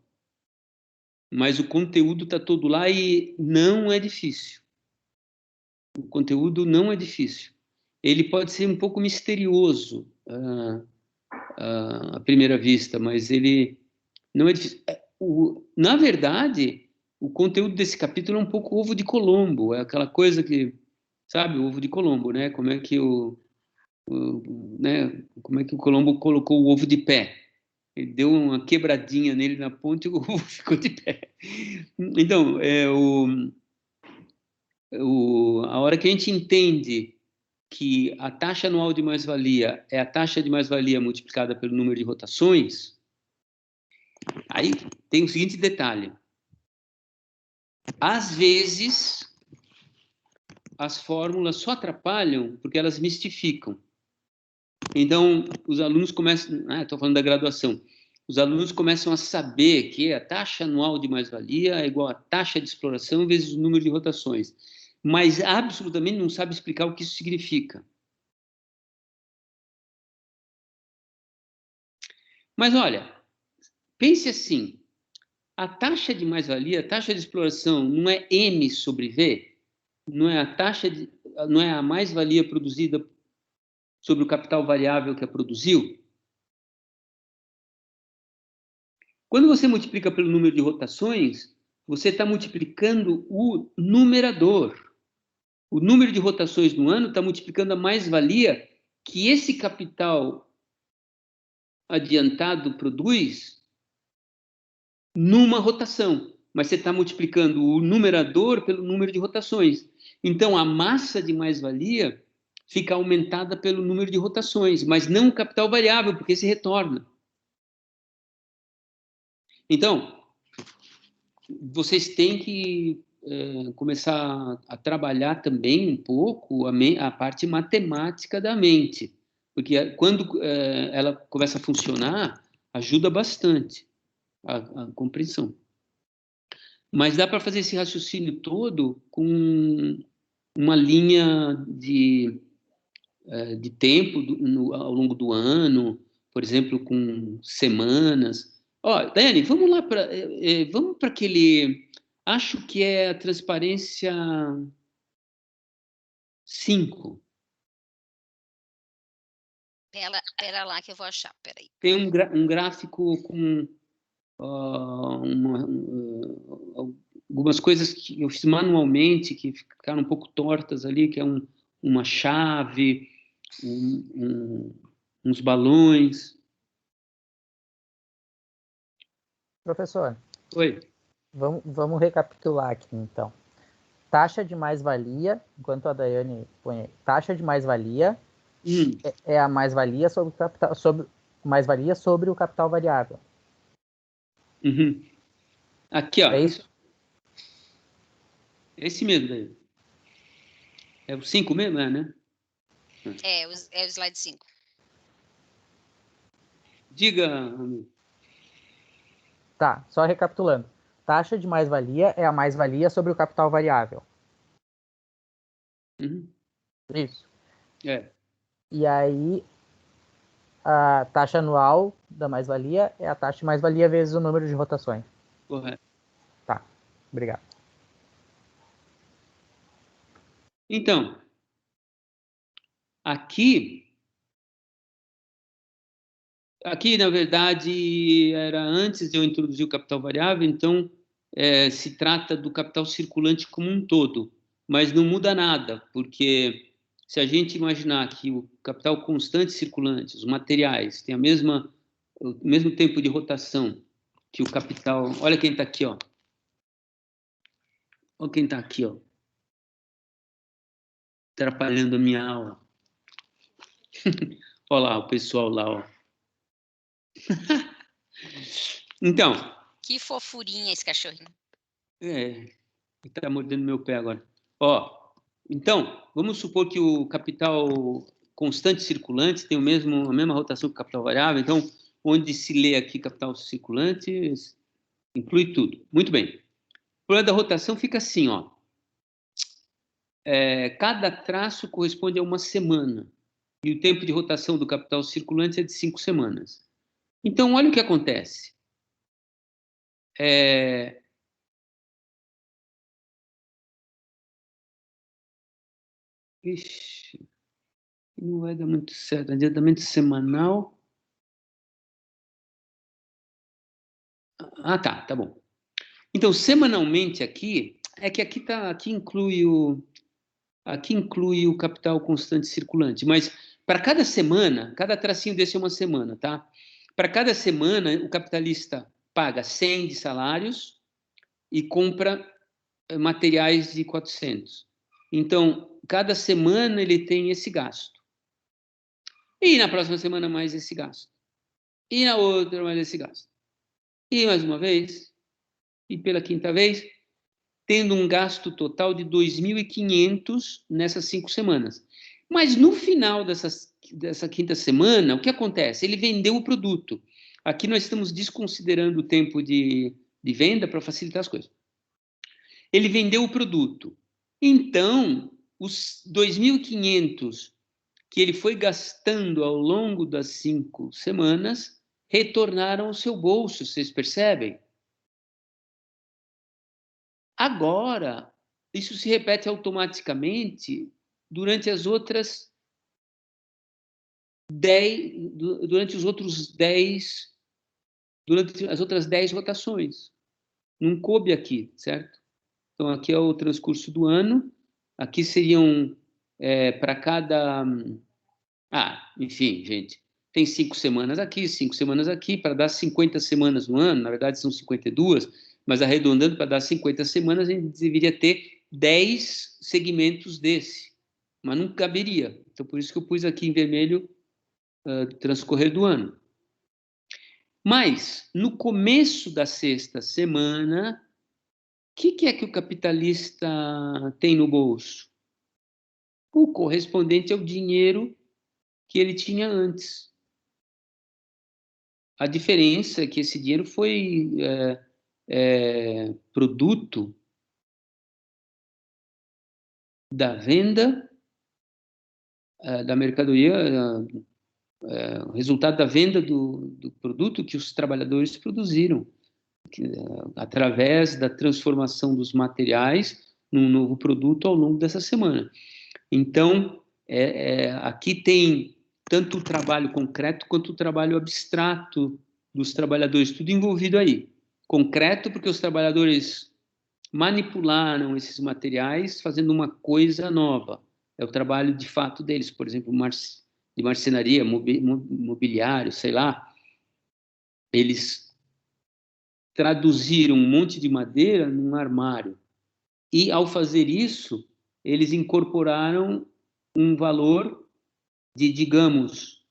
Mas o conteúdo está todo lá e não é difícil. O conteúdo não é difícil. Ele pode ser um pouco misterioso à primeira vista, mas ele não é difícil. Na verdade, o conteúdo desse capítulo é um pouco ovo de Colombo, é aquela coisa que, sabe, o ovo de Colombo, né? Como é que como é que o Colombo colocou o ovo de pé? Ele deu uma quebradinha nele na ponta e o ovo ficou de pé. Então, a hora que a gente entende que a taxa anual de mais-valia é a taxa de mais-valia multiplicada pelo número de rotações, aí tem o seguinte detalhe. Às vezes, as fórmulas só atrapalham porque elas mistificam. Então, os alunos começam... Estou falando da graduação. Os alunos começam a saber que a taxa anual de mais-valia é igual a taxa de exploração vezes o número de rotações. Mas absolutamente não sabe explicar o que isso significa. Mas olha, pense assim, a taxa de mais-valia, a taxa de exploração não é M sobre V? Não é não é a mais-valia produzida sobre o capital variável que a produziu? Quando você multiplica pelo número de rotações, você está multiplicando o numerador. O número de rotações no ano está multiplicando a mais-valia que esse capital adiantado produz numa rotação. Mas você está multiplicando o numerador pelo número de rotações. Então, a massa de mais-valia fica aumentada pelo número de rotações, mas não o capital variável, porque se retorna. Então, vocês têm que começar a trabalhar também um pouco a parte matemática da mente, porque quando ela começa a funcionar, ajuda bastante a compreensão. Mas dá para fazer esse raciocínio todo com uma linha de tempo ao longo do ano, por exemplo, com semanas. Daiane, vamos lá vamos para aquele... Acho que é a transparência 5. Pera lá que eu vou achar, peraí. Tem um gráfico com algumas coisas que eu fiz manualmente, que ficaram um pouco tortas ali, que é uma chave, uns balões. Professor. Oi. Vamos recapitular aqui, então. Taxa de mais-valia, enquanto a Daiane põe aí, taxa de mais-valia é a mais-valia sobre o capital, mais-valia sobre o capital variável. Uhum. Aqui, ó. É isso? Esse mesmo daí. É o 5 mesmo, né? É o slide 5. Diga, amigo. Tá, só recapitulando. Taxa de mais-valia é a mais-valia sobre o capital variável. Uhum. Isso. É. E aí, a taxa anual da mais-valia é a taxa de mais-valia vezes o número de rotações. Correto. Tá, obrigado. Então, aqui, na verdade, era antes de eu introduzir o capital variável, então se trata do capital circulante como um todo, mas não muda nada, porque se a gente imaginar que o capital constante circulante, os materiais, tem o mesmo tempo de rotação que o capital... Olha quem está aqui, ó. Olha quem está aqui, ó. Atrapalhando a minha aula. Olha lá, o pessoal lá, ó. Então... Que fofurinha esse cachorrinho. Ele está mordendo meu pé agora. Então, vamos supor que o capital constante circulante tem a mesma rotação que o capital variável. Então, onde se lê aqui capital circulante, inclui tudo. Muito bem. O problema da rotação fica assim, ó. Cada traço corresponde a uma semana. E o tempo de rotação do capital circulante é de 5 semanas. Então, olha o que acontece. Ixi, não vai dar muito certo. Adiantamento semanal. Tá bom. Então, semanalmente aqui, aqui inclui o capital constante circulante, mas para cada semana, cada tracinho desse é uma semana, tá? Para cada semana, o capitalista paga 100 de salários e compra materiais de 400. Então, cada semana ele tem esse gasto. E na próxima semana mais esse gasto. E na outra mais esse gasto. E mais uma vez, e pela quinta vez, tendo um gasto total de 2.500 nessas 5 semanas. Mas no final dessa quinta semana, o que acontece? Ele vendeu o produto. Aqui nós estamos desconsiderando o tempo de venda para facilitar as coisas. Ele vendeu o produto. Então, os 2.500 que ele foi gastando ao longo das 5 semanas retornaram ao seu bolso, vocês percebem? Agora, isso se repete automaticamente durante as outras 10, durante os outros 10, durante as outras 10 rotações. Não coube aqui, certo? Então, aqui é o transcurso do ano. Aqui seriam para cada... enfim, gente. Tem 5 semanas aqui, 5 semanas aqui, para dar 50 semanas no ano. Na verdade, são 52, mas arredondando para dar 50 semanas, a gente deveria ter 10 segmentos desse. Mas não caberia. Então, por isso que eu pus aqui em vermelho transcorrer do ano. Mas, no começo da sexta semana, o que é que o capitalista tem no bolso? O correspondente ao dinheiro que ele tinha antes. A diferença é que esse dinheiro foi produto da venda da mercadoria, resultado da venda do produto que os trabalhadores produziram, através da transformação dos materiais num novo produto ao longo dessa semana. Então, aqui tem tanto o trabalho concreto quanto o trabalho abstrato dos trabalhadores, tudo envolvido aí. Concreto, porque os trabalhadores manipularam esses materiais fazendo uma coisa nova. É o trabalho de fato deles, por exemplo, de marcenaria, mobiliário, sei lá. Eles traduziram um monte de madeira num armário. E, ao fazer isso, eles incorporaram um valor de, digamos,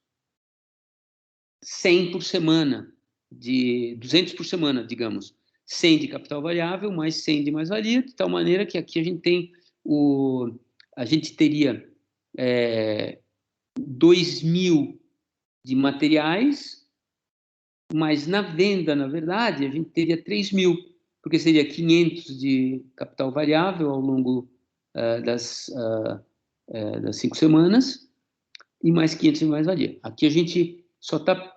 100 por semana, de 200 por semana, digamos. 100 de capital variável, mais 100 de mais-valia, de tal maneira que aqui a gente tem a gente teria 2.000 de materiais, mas na venda, na verdade, a gente teria 3.000, porque seria 500 de capital variável ao longo das 5 semanas, e mais 500 de mais-valia. Aqui a gente só está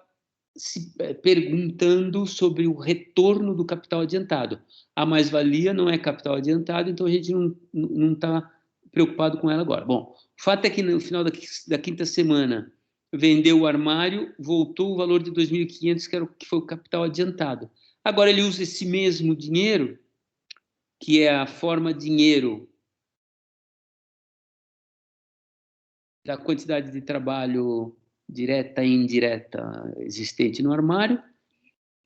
se perguntando sobre o retorno do capital adiantado. A mais-valia não é capital adiantado, então a gente não está preocupado com ela agora. Bom, o fato é que no final da quinta semana vendeu o armário, voltou o valor de 2.500, que foi o capital adiantado. Agora ele usa esse mesmo dinheiro, que é a forma dinheiro da quantidade de trabalho direta e indireta existente no armário,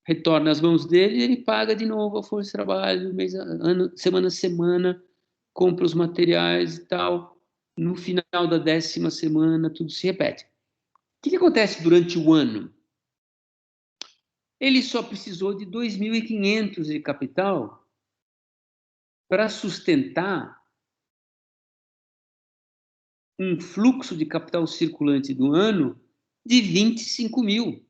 retorna às mãos dele e ele paga de novo a força de trabalho, semana a semana, compra os materiais e tal. No final da 10ª semana, tudo se repete. O que acontece durante o ano? Ele só precisou de 2.500 de capital para sustentar um fluxo de capital circulante do ano de 25.000.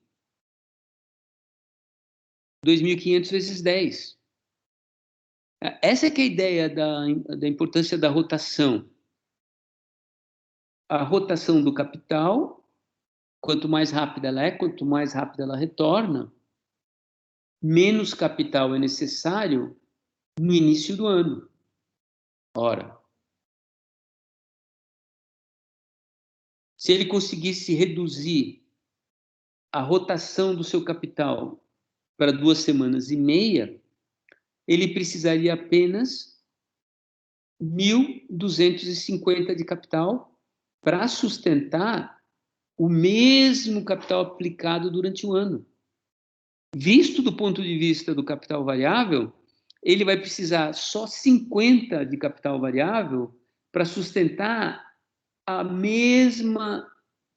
2.500 vezes 10. Essa é que é a ideia da importância da rotação. A rotação do capital, quanto mais rápida ela é, quanto mais rápida ela retorna, menos capital é necessário no início do ano. Ora, se ele conseguisse reduzir a rotação do seu capital para 2 semanas e meia, ele precisaria apenas 1.250 de capital para sustentar o mesmo capital aplicado durante o ano. Visto do ponto de vista do capital variável, ele vai precisar só 50 de capital variável para sustentar a mesma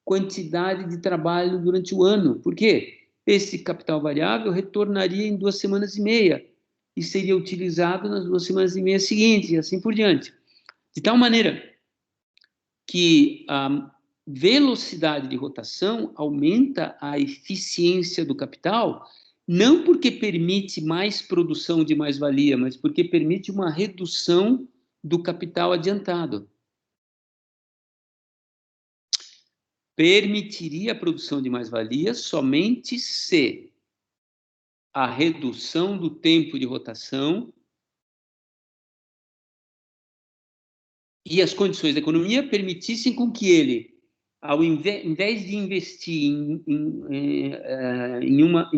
quantidade de trabalho durante o ano. Por quê? Esse capital variável retornaria em 2 semanas e meia e seria utilizado nas 2 semanas e meia seguintes, e assim por diante. De tal maneira que a velocidade de rotação aumenta a eficiência do capital, não porque permite mais produção de mais-valia, mas porque permite uma redução do capital adiantado. Permitiria a produção de mais-valia somente se a redução do tempo de rotação e as condições da economia permitissem com que ele, ao invés de investir em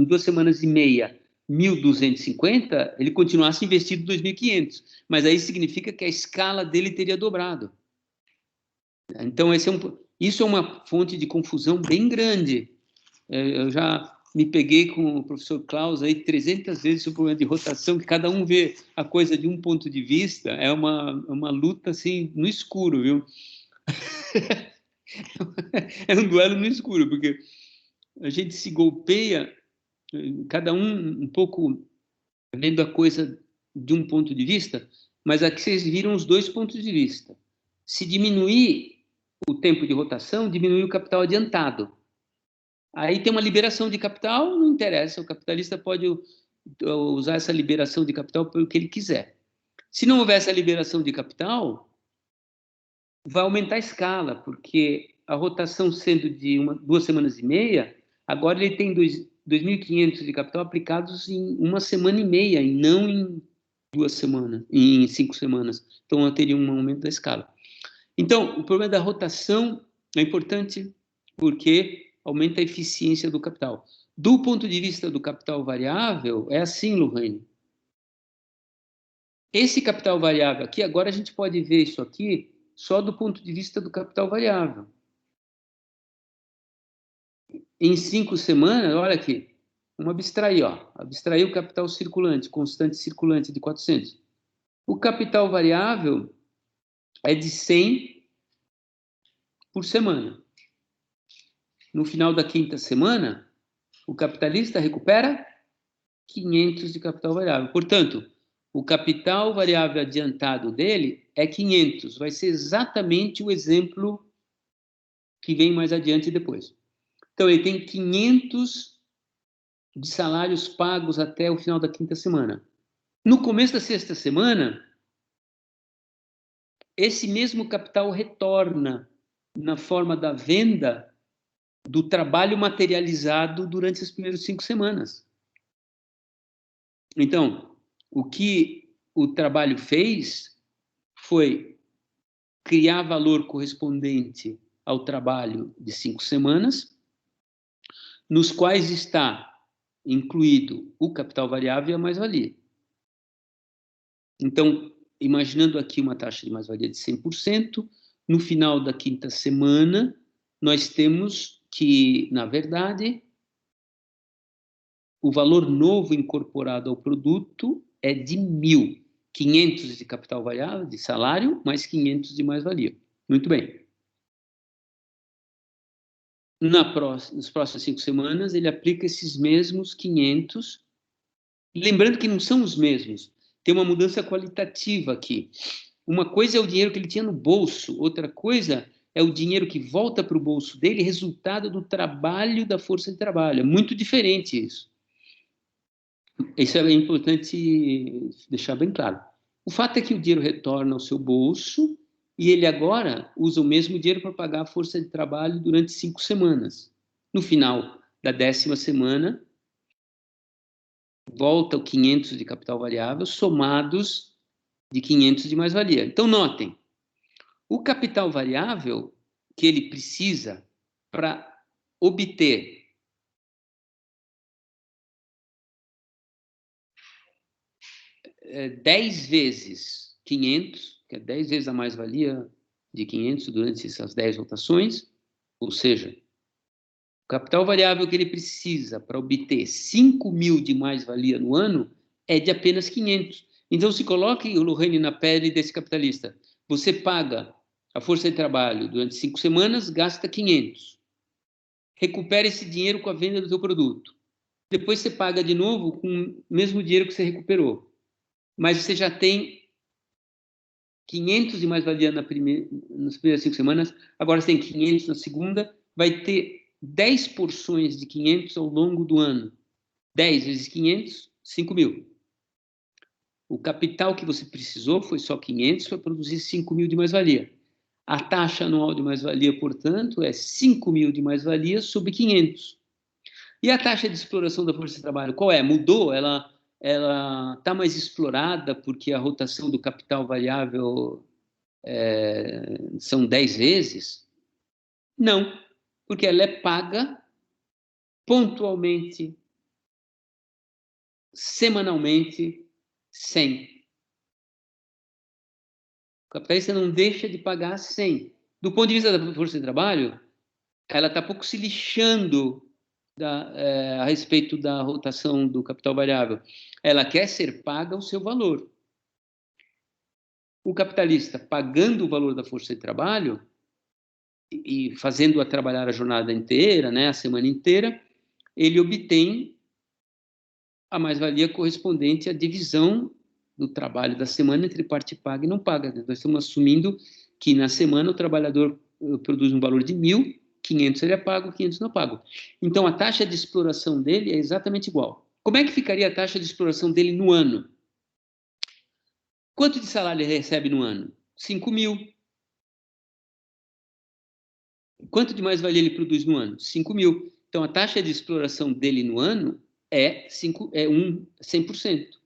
2 semanas e meia 1.250, ele continuasse investindo 2.500. Mas aí significa que a escala dele teria dobrado. Então, isso é uma fonte de confusão bem grande. Eu já me peguei com o professor Klaus aí 300 vezes sobre o problema de rotação, que cada um vê a coisa de um ponto de vista, é uma luta assim no escuro, viu? É um duelo no escuro, porque a gente se golpeia, cada um pouco vendo a coisa de um ponto de vista, mas aqui vocês viram os 2 pontos de vista. Se diminuir o tempo de rotação, diminui o capital adiantado. Aí tem uma liberação de capital, não interessa, o capitalista pode usar essa liberação de capital para o que ele quiser. Se não houver essa liberação de capital, vai aumentar a escala, porque a rotação sendo de 2 semanas e meia, agora ele tem 2.500 de capital aplicados em 1 semana e meia, e não em 2 semanas, em 5 semanas. Então, eu teria um aumento da escala. Então, o problema da rotação é importante porque aumenta a eficiência do capital. Do ponto de vista do capital variável, é assim, Lohane. Esse capital variável aqui, agora a gente pode ver isso aqui só do ponto de vista do capital variável. Em 5 semanas, olha aqui, vamos abstrair, abstrair o capital circulante, constante circulante de 400. O capital variável é de 100 por semana. No final da 5ª semana, o capitalista recupera 500 de capital variável. Portanto, o capital variável adiantado dele é 500. Vai ser exatamente o exemplo que vem mais adiante depois. Então, ele tem 500 de salários pagos até o final da 5ª semana. No começo da 6ª semana, esse mesmo capital retorna na forma da venda do trabalho materializado durante as primeiras 5 semanas. Então, o que o trabalho fez foi criar valor correspondente ao trabalho de 5 semanas, nos quais está incluído o capital variável e a mais-valia. Então, imaginando aqui uma taxa de mais-valia de 100%, no final da 5ª semana, nós temos que, na verdade, o valor novo incorporado ao produto é de 1.000. 500 de capital variável, de salário, mais 500 de mais-valia. Muito bem. Nas próximas 5 semanas, ele aplica esses mesmos 500, lembrando que não são os mesmos. Tem uma mudança qualitativa aqui. Uma coisa é o dinheiro que ele tinha no bolso, outra coisa é o dinheiro que volta para o bolso dele, resultado do trabalho da força de trabalho. É muito diferente isso. Isso é importante deixar bem claro. O fato é que o dinheiro retorna ao seu bolso e ele agora usa o mesmo dinheiro para pagar a força de trabalho durante 5 semanas. No final da 10ª semana, volta o 500 de capital variável, somados de 500 de mais-valia. Então, notem, o capital variável que ele precisa para obter é 10 vezes 500, que é 10 vezes a mais-valia de 500 durante essas 10 rotações, ou seja, o capital variável que ele precisa para obter 5.000 de mais-valia no ano é de apenas 500. Então, se coloque o Lohane na pele desse capitalista. Você paga a força de trabalho durante 5 semanas, gasta 500. Recupera esse dinheiro com a venda do teu produto. Depois você paga de novo com o mesmo dinheiro que você recuperou. Mas você já tem 500 de mais-valia nas primeiras 5 semanas, agora você tem 500 na segunda, vai ter 10 porções de 500 ao longo do ano. 10 vezes 500, 5.000. O capital que você precisou foi só 500 para produzir 5.000 de mais-valia. A taxa anual de mais-valia, portanto, é 5.000 de mais-valia sobre 500. E a taxa de exploração da força de trabalho, qual é? Mudou? Ela está mais explorada porque a rotação do capital variável são 10 vezes? Não, porque ela é paga pontualmente, semanalmente, 100. O capitalista não deixa de pagar 100. Do ponto de vista da força de trabalho, ela está pouco se lixando a respeito da rotação do capital variável. Ela quer ser paga o seu valor. O capitalista, pagando o valor da força de trabalho e fazendo-a trabalhar a jornada inteira, né, a semana inteira, ele obtém a mais-valia correspondente à divisão do trabalho da semana entre parte paga e não paga. Nós estamos assumindo que na semana o trabalhador produz um valor de 1.000, 500 ele é pago, 500 não é pago. Então a taxa de exploração dele é exatamente igual. Como é que ficaria a taxa de exploração dele no ano? Quanto de salário ele recebe no ano? 5.000. Quanto de mais-valia ele produz no ano? 5.000. Então a taxa de exploração dele no ano é 100%.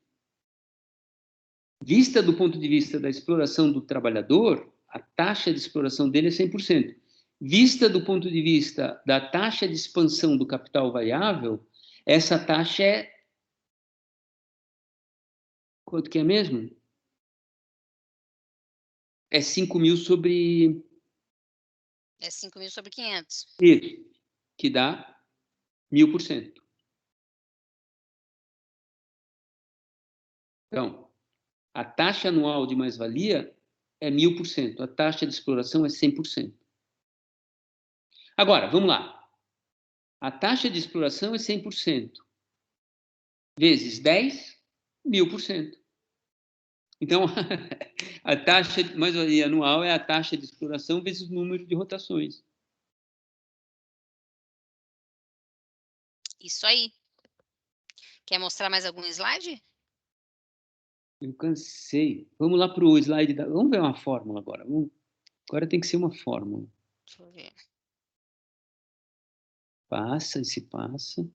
Vista do ponto de vista da exploração do trabalhador, a taxa de exploração dele é 100%. Vista do ponto de vista da taxa de expansão do capital variável, essa taxa é... Quanto que é mesmo? É 5.000 sobre... É 5.000 sobre 500. Isso, que dá 1.000%. Então, a taxa anual de mais-valia é 1.000%, a taxa de exploração é 100%. Agora, vamos lá. A taxa de exploração é 100%. Vezes 10, 1.000%. Então, a taxa de mais-valia anual é a taxa de exploração vezes o número de rotações. Isso aí. Quer mostrar mais algum slide? Eu cansei. Vamos lá para o slide da... Vamos ver uma fórmula agora. Agora tem que ser uma fórmula. Deixa eu ver. Passa, esse passa.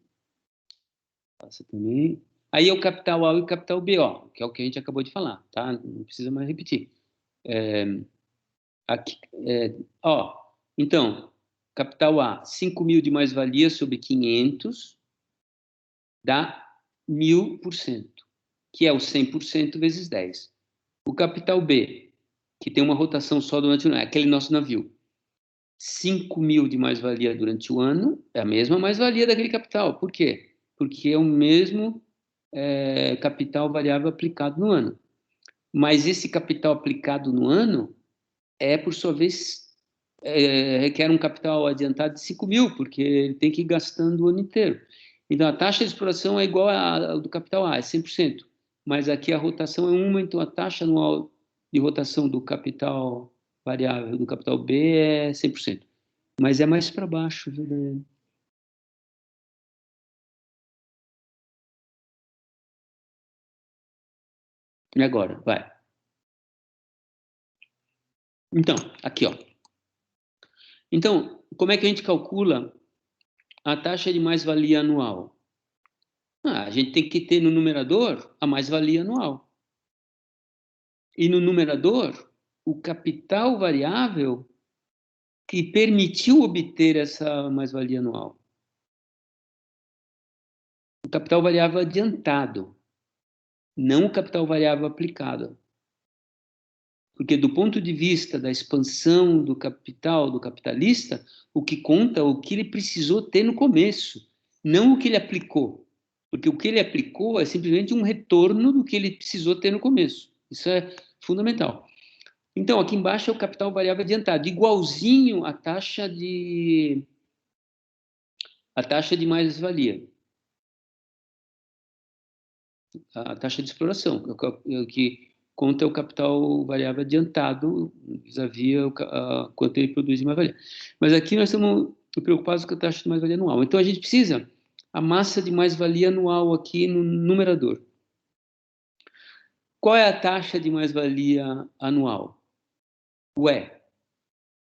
Passa também. Aí é o capital A e o capital B, ó, que é o que a gente acabou de falar, tá? Não precisa mais repetir. Aqui, então, capital A, 5.000 de mais-valia sobre 500, dá 1.000%, que é o 100% vezes 10. O capital B, que tem uma rotação só durante o ano, é aquele nosso navio. 5.000 de mais-valia durante o ano, é a mesma mais-valia daquele capital. Por quê? Porque é o mesmo capital variável aplicado no ano. Mas esse capital aplicado no ano por sua vez, requer um capital adiantado de 5.000, porque ele tem que ir gastando o ano inteiro. Então, a taxa de exploração é igual à do capital A, é 100%. Mas aqui a rotação é uma, então a taxa anual de rotação do capital variável do capital B é 100%. Mas é mais para baixo, viu? E agora, vai. Então, aqui, ó. Então, como é que a gente calcula a taxa de mais-valia anual? A gente tem que ter no numerador a mais-valia anual. E no numerador, o capital variável que permitiu obter essa mais-valia anual. O capital variável adiantado, não o capital variável aplicado. Porque do ponto de vista da expansão do capital do capitalista, o que conta é o que ele precisou ter no começo, não o que ele aplicou. Porque o que ele aplicou é simplesmente um retorno do que ele precisou ter no começo. Isso é fundamental. Então, aqui embaixo é o capital variável adiantado, igualzinho à taxa de mais-valia. A taxa de exploração, que conta o capital variável adiantado vis-à-vis quanto ele produz de mais-valia. Mas aqui nós estamos preocupados com a taxa de mais-valia anual. Então, a gente precisa a massa de mais-valia anual aqui no numerador. Qual é a taxa de mais-valia anual?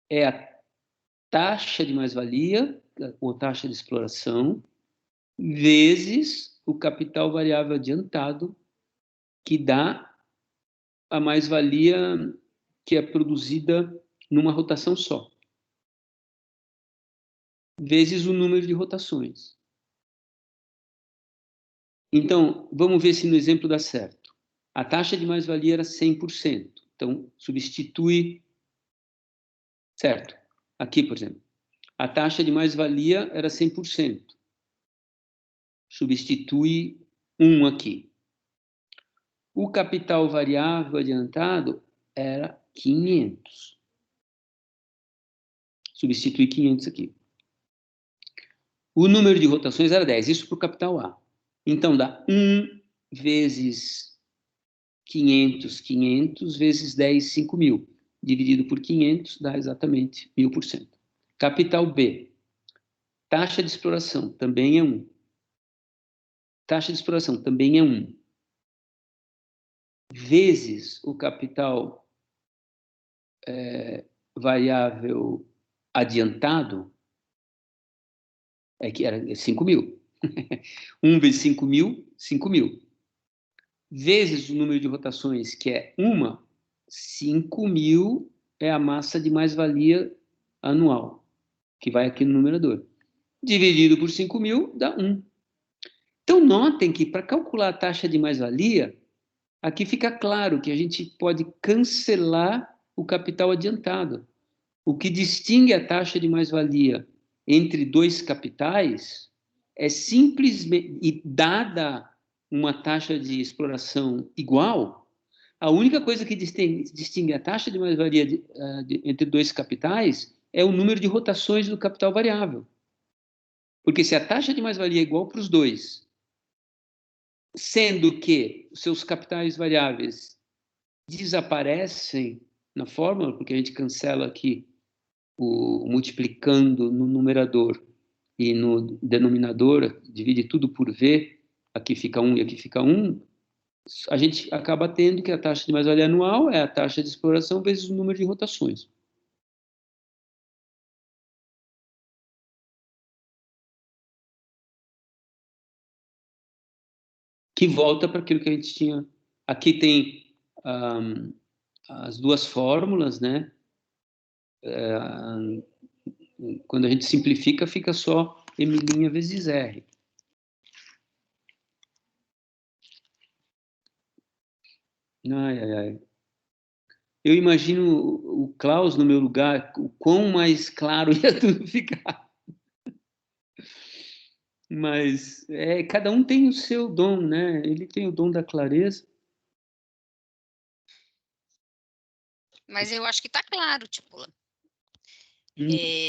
É a taxa de mais-valia, ou taxa de exploração, vezes o capital variável adiantado, que dá a mais-valia que é produzida numa rotação só, vezes o número de rotações. Então, vamos ver se no exemplo dá certo. A taxa de mais-valia era 100%. Então, substitui... Certo. Aqui, por exemplo. A taxa de mais-valia era 100%. Substitui 1 aqui. O capital variável adiantado era 500. Substitui 500 aqui. O número de rotações era 10. Isso para o capital A. Então, dá 1 vezes 500, 500, vezes 10, 5.000. Dividido por 500, dá exatamente 1.000%. Capital B. Taxa de exploração também é 1. Taxa de exploração também é 1. Vezes o capital variável adiantado, que era 5.000. 1 vezes 5.000, 5.000. Vezes o número de rotações, que é 1, 5.000 é a massa de mais-valia anual, que vai aqui no numerador. Dividido por 5.000 dá 1. Então, notem que para calcular a taxa de mais-valia, aqui fica claro que a gente pode cancelar o capital adiantado. O que distingue a taxa de mais-valia entre dois capitais é simplesmente, e dada uma taxa de exploração igual, a única coisa que distingue a taxa de mais-valia entre dois capitais é o número de rotações do capital variável. Porque se a taxa de mais-valia é igual para os dois, sendo que os seus capitais variáveis desaparecem na fórmula, porque a gente cancela aqui o multiplicando no numerador e no denominador, divide tudo por V, aqui fica 1 e aqui fica 1, a gente acaba tendo que a taxa de mais-valia anual é a taxa de exploração vezes o número de rotações. Que volta para aquilo que a gente tinha. Aqui tem as duas fórmulas, né? Quando a gente simplifica, fica só M' vezes R. Ai, ai, ai. Eu imagino o Klaus no meu lugar, o quão mais claro ia tudo ficar. Mas cada um tem o seu dom, né? Ele tem o dom da clareza. Mas eu acho que está claro, tipo.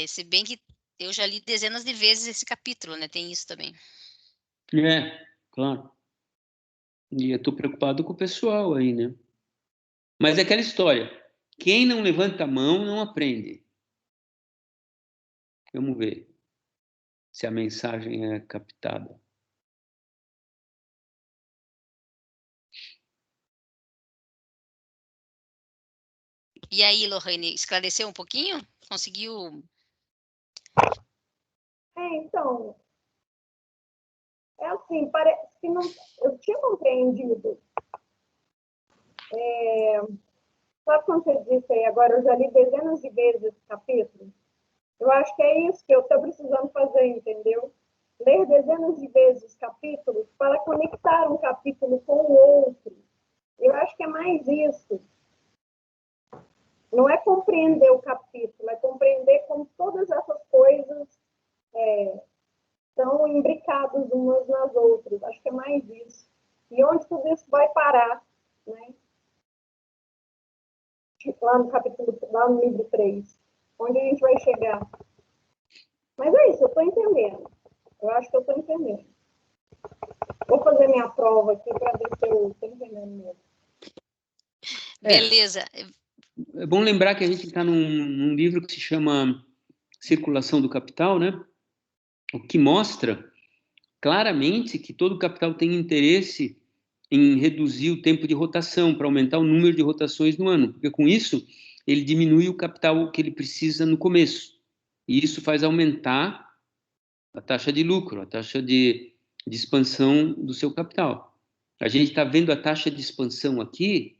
Se bem que eu já li dezenas de vezes esse capítulo, né? Tem isso também. Claro. E eu estou preocupado com o pessoal aí, né? Mas é aquela história. Quem não levanta a mão não aprende. Vamos ver se a mensagem é captada. E aí, Lorraine, esclareceu um pouquinho? Conseguiu? Então, é assim, parece que não, eu tinha compreendido. Sabe quando você disse aí, agora eu já li dezenas de vezes esse capítulo? Eu acho que é isso que eu estou precisando fazer, entendeu? Ler dezenas de vezes os capítulos para conectar um capítulo com o outro. Eu acho que é mais isso. Não é compreender o capítulo, é compreender como todas essas coisas estão imbricadas umas nas outras. Acho que é mais isso. E onde tudo isso vai parar, né? lá no capítulo, lá no livro 3. Onde a gente vai chegar? Mas é isso, eu estou entendendo. Eu acho que eu estou entendendo. Vou fazer minha prova aqui para ver se eu estou entendendo mesmo. Beleza. É bom lembrar que a gente está num livro que se chama Circulação do Capital, né? O que mostra claramente que todo capital tem interesse em reduzir o tempo de rotação, para aumentar o número de rotações no ano, porque com isso ele diminui o capital que ele precisa no começo. E isso faz aumentar a taxa de lucro, a taxa de expansão do seu capital. A gente está vendo a taxa de expansão aqui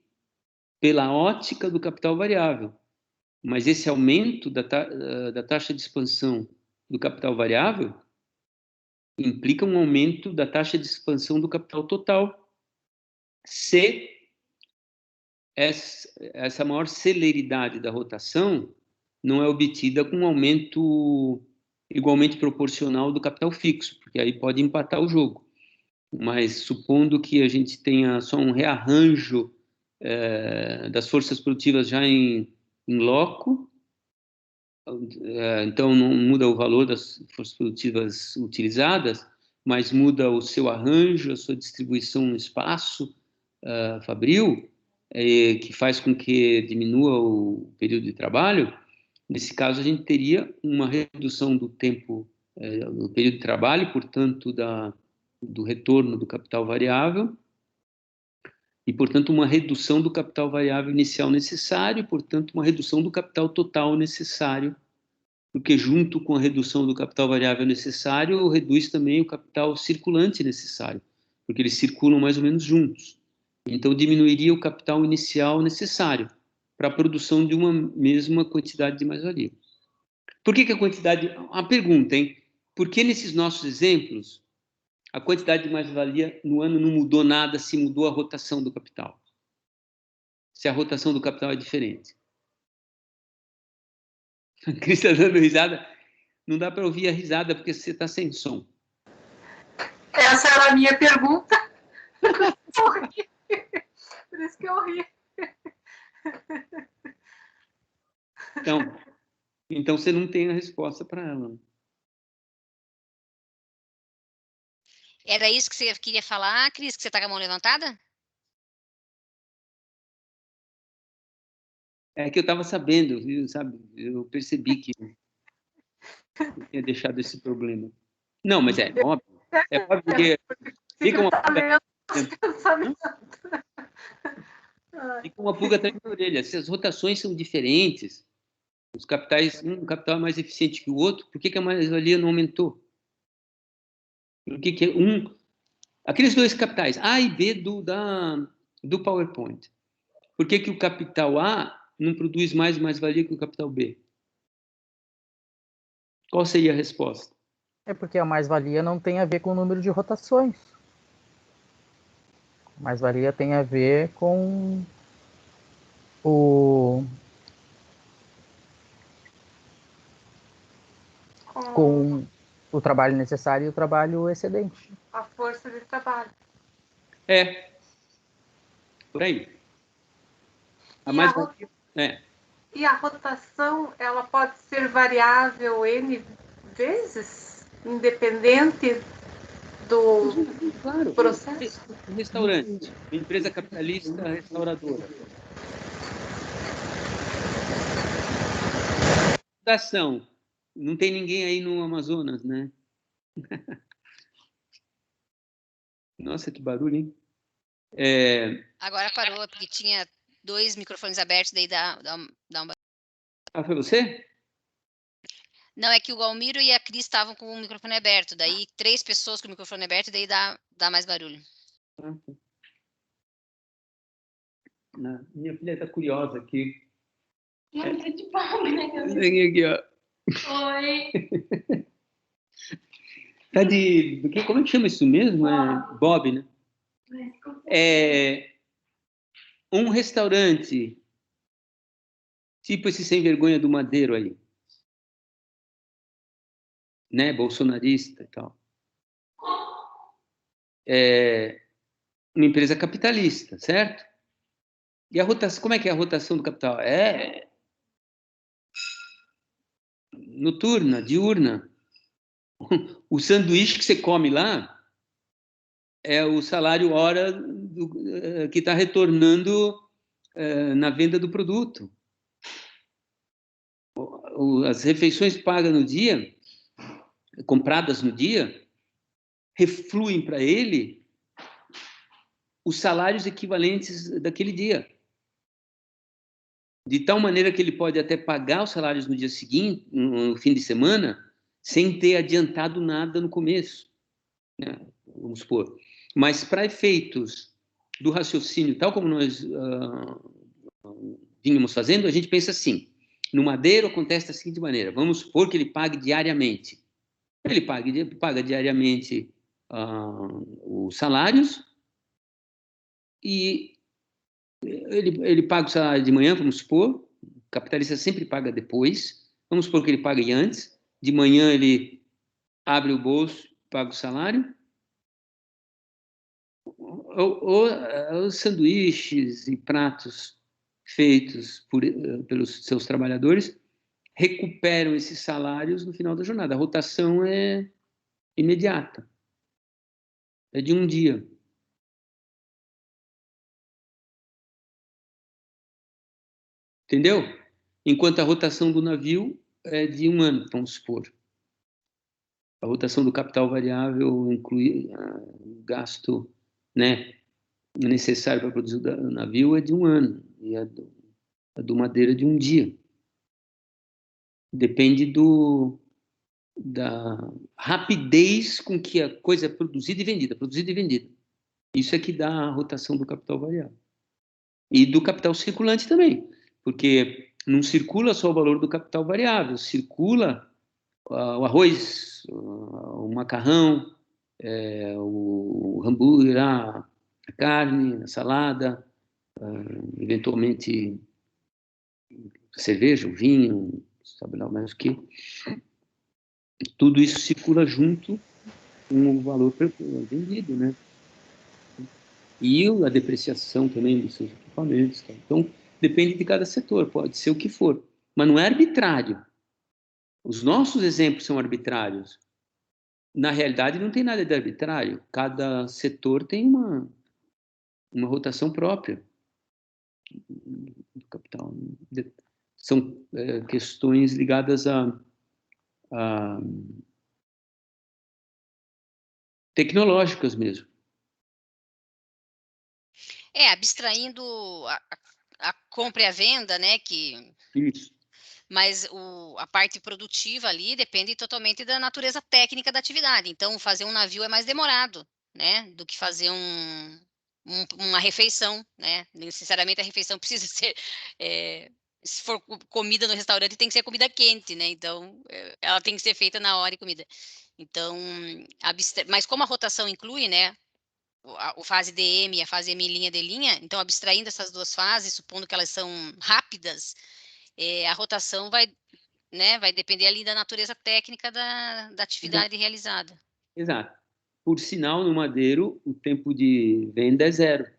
pela ótica do capital variável. Mas esse aumento da taxa de expansão do capital variável implica um aumento da taxa de expansão do capital total, se essa maior celeridade da rotação não é obtida com um aumento igualmente proporcional do capital fixo, porque aí pode empatar o jogo. Mas supondo que a gente tenha só um rearranjo das forças produtivas já em loco, então não muda o valor das forças produtivas utilizadas, mas muda o seu arranjo, a sua distribuição no espaço fabril, que faz com que diminua o período de trabalho. Nesse caso, a gente teria uma redução do tempo, do período de trabalho, portanto, do retorno do capital variável, e, portanto, uma redução do capital variável inicial necessário, e, portanto, uma redução do capital total necessário, porque junto com a redução do capital variável necessário, reduz também o capital circulante necessário, porque eles circulam mais ou menos juntos. Então, diminuiria o capital inicial necessário para a produção de uma mesma quantidade de mais-valia. Por que a quantidade... Uma pergunta, hein? Por que nesses nossos exemplos a quantidade de mais-valia no ano não mudou nada se mudou a rotação do capital? Se a rotação do capital é diferente. A Cris está dando risada. Não dá para ouvir a risada porque você está sem som. Essa era a minha pergunta. Por isso que eu ri. Então você não tem a resposta para ela. Era isso que você queria falar, Cris, que você está com a mão levantada? É que eu estava sabendo, viu, sabe? Eu percebi que eu tinha deixado esse problema. Não, mas é óbvio. É óbvio que fica uma pulga atrás da orelha. Se as rotações são diferentes, os capitais, um capital é mais eficiente que o outro, por que a mais-valia não aumentou? Por que aqueles dois capitais, A e B do PowerPoint, por que o capital A não produz mais-valia que o capital B? Qual seria a resposta? É porque a mais-valia não tem a ver com o número de rotações. A mais-valia tem a ver com o trabalho necessário e o trabalho excedente. A força de trabalho. É. Por aí. E a rotação, ela pode ser variável N vezes, independente do processo? Um restaurante, uma empresa capitalista restauradora. Fundação. Não tem ninguém aí no Amazonas, né? Nossa, que barulho, hein? Agora parou, porque tinha 2 microfones abertos, daí dá um... Ah, foi você? Não, é que o Almiro e a Cris estavam com o microfone aberto, daí 3 pessoas com o microfone aberto, daí dá mais barulho. Minha filha está curiosa aqui. Entra de palma, né? Vem aqui, ó. Oi. Tá como é que chama isso mesmo? Bob, né? Um restaurante, tipo esse sem vergonha do Madeiro aí, né? Bolsonarista e tal. Uma empresa capitalista, certo? E a rotação, como é que é a rotação do capital? É noturna, diurna. O sanduíche que você come lá é o salário hora que está retornando na venda do produto. As refeições pagas no dia, compradas no dia, refluem para ele os salários equivalentes daquele dia. De tal maneira que ele pode até pagar os salários no dia seguinte, no fim de semana, sem ter adiantado nada no começo, né? Vamos supor. Mas para efeitos do raciocínio, tal como nós vínhamos fazendo, a gente pensa assim: no Madeiro acontece da seguinte maneira: vamos supor que ele pague diariamente. Ele paga diariamente os salários e ele paga o salário de manhã, vamos supor. O capitalista sempre paga depois. Vamos supor que ele pague antes. De manhã ele abre o bolso, paga o salário. Ou os sanduíches e pratos feitos pelos seus trabalhadores recuperam esses salários no final da jornada. A rotação é imediata. É de um dia. Entendeu? Enquanto a rotação do navio é de um ano, vamos supor. A rotação do capital variável inclui o gasto, né, necessário para produzir o navio é de um ano. E a do Madeira é de um dia. Depende da rapidez com que a coisa é produzida e vendida. Produzida e vendida. Isso é que dá a rotação do capital variável. E do capital circulante também. Porque não circula só o valor do capital variável, circula o arroz, o macarrão, o hambúrguer, a carne, a salada, eventualmente cerveja, o vinho, sabe lá mais o que. Tudo isso circula junto com o valor vendido, né? E a depreciação também dos seus equipamentos. Tá? Então, depende de cada setor, pode ser o que for. Mas não é arbitrário. Os nossos exemplos são arbitrários. Na realidade, não tem nada de arbitrário. Cada setor tem uma rotação própria do capital. São questões ligadas a tecnológicas mesmo. Abstraindo a compra e a venda, né? Isso. Mas a parte produtiva ali depende totalmente da natureza técnica da atividade. Então, fazer um navio é mais demorado, né? Do que fazer uma refeição, né? Necessariamente a refeição precisa ser... se for comida no restaurante, tem que ser comida quente, né? Então, ela tem que ser feita na hora e comida. Então, mas como a rotação inclui, né? A fase DM e a fase M linha de linha, então, abstraindo essas duas fases, supondo que elas são rápidas, a rotação vai depender ali da natureza técnica da atividade realizada. Exato. Por sinal, no Madeiro, o tempo de venda é zero.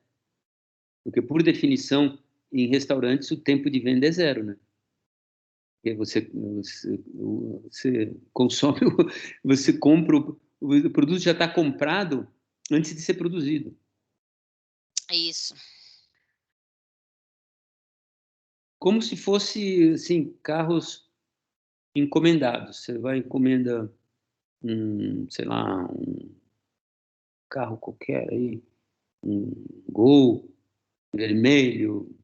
Porque, por definição, em restaurantes, o tempo de venda é zero, né? Porque você consome, você compra, o produto já está comprado antes de ser produzido. Isso. Como se fosse, assim, carros encomendados. Você vai encomenda sei lá, um carro qualquer aí, um Gol vermelho,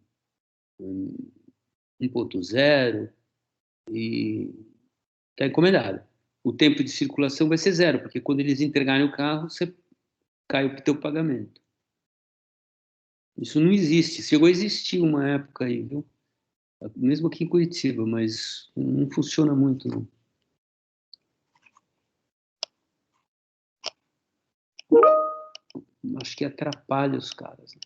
1.0, e está encomendado. O tempo de circulação vai ser zero, porque quando eles entregarem o carro, você cai o teu pagamento. Isso não existe. Chegou a existir uma época aí, viu? Mesmo aqui em Curitiba, mas não funciona muito, não. Acho que atrapalha os caras.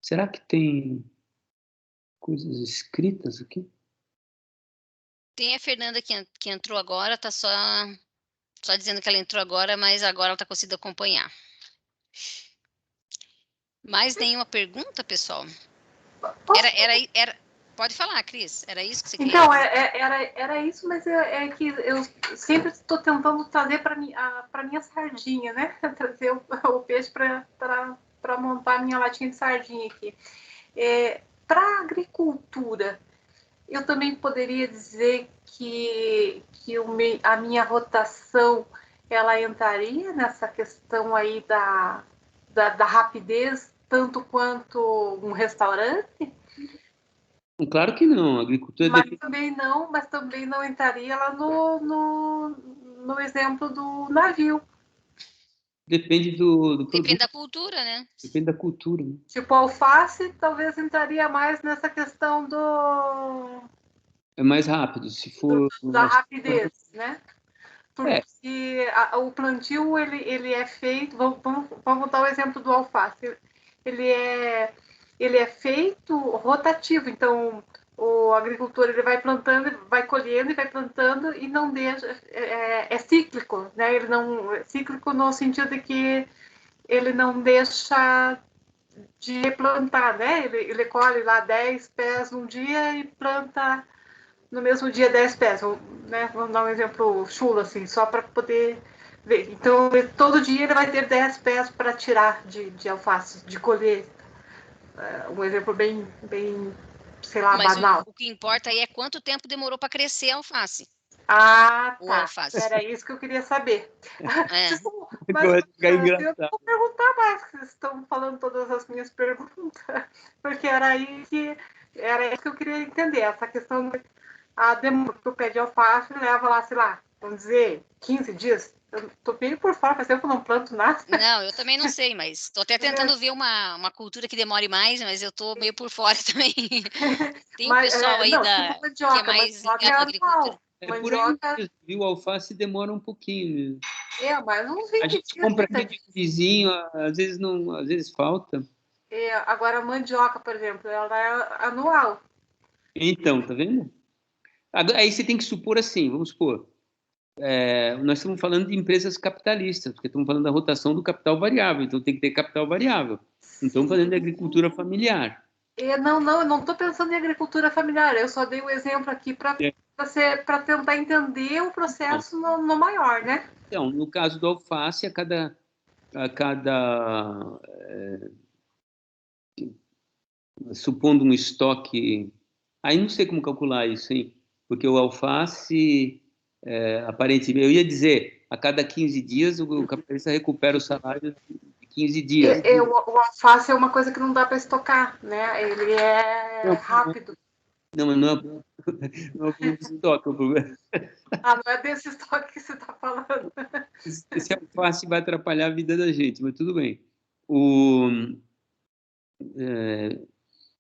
Será que tem coisas escritas aqui? Tem a Fernanda que entrou agora, tá só Só dizendo que ela entrou agora, mas agora ela está conseguindo acompanhar. Mais nenhuma pergunta, pessoal? Pode falar, Cris. Era isso que você queria? Então, era isso, mas é que eu sempre estou tentando trazer para minha sardinha, né? Trazer o peixe para montar a minha latinha de sardinha aqui. Para a agricultura, eu também poderia dizer que a minha rotação ela entraria nessa questão aí da rapidez, tanto quanto um restaurante? Claro que não, a agricultura... Mas também não entraria lá no exemplo do navio. Depende do produto. Depende da cultura, né? Depende da cultura. Né? Tipo, alface talvez entraria mais nessa questão do... É mais rápido, se for... Da rapidez, né? Porque o plantio, ele é feito... Vamos dar o exemplo do alface. Ele é feito rotativo, então... O agricultor ele vai plantando, vai colhendo e vai plantando e não deixa, é cíclico, né? Ele não é cíclico no sentido de que ele não deixa de replantar, né? Ele colhe lá 10 pés um dia e planta no mesmo dia 10 pés, né? Vamos dar um exemplo chulo assim, só para poder ver. Então todo dia ele vai ter 10 pés para tirar de alface, de colher. Um exemplo bem sei lá, mas banal. O que importa aí é quanto tempo demorou para crescer a alface. Ah, tá. Alface. Era isso que eu queria saber. É. Mas eu vou perguntar mais, que vocês estão falando todas as minhas perguntas, porque era isso que eu queria entender, essa questão a demora que o pé de alface leva lá, sei lá, vamos dizer, 15 dias. Eu tô bem por fora, faz tempo que eu não planto nada. Não, eu também não sei, mas estou até tentando ver uma cultura que demore mais, mas eu estou meio por fora também. Tem um pessoal aí mandioca, que é mais ligado à agricultura. Mandioca... Viu? O alface demora um pouquinho. Mas uns 20 a gente compra de vizinho, às vezes falta. Agora a mandioca, por exemplo, ela é anual. Então, tá vendo? Aí você tem que supor assim, vamos supor, nós estamos falando de empresas capitalistas, porque estamos falando da rotação do capital variável, então tem que ter capital variável. Não estamos falando de agricultura familiar. Eu não estou pensando em agricultura familiar, eu só dei um exemplo aqui para tentar entender o processo no maior, né? Então, no caso do alface, a cada supondo um estoque, aí não sei como calcular isso, hein? Porque o alface, aparentemente, eu ia dizer, a cada 15 dias o capitalista recupera o salário de 15 dias. O alface é uma coisa que não dá para estocar, né? Ele é rápido. Não, mas não é o estoque, é o problema. Não é desse estoque que você está falando. Esse alface vai atrapalhar a vida da gente, mas tudo bem.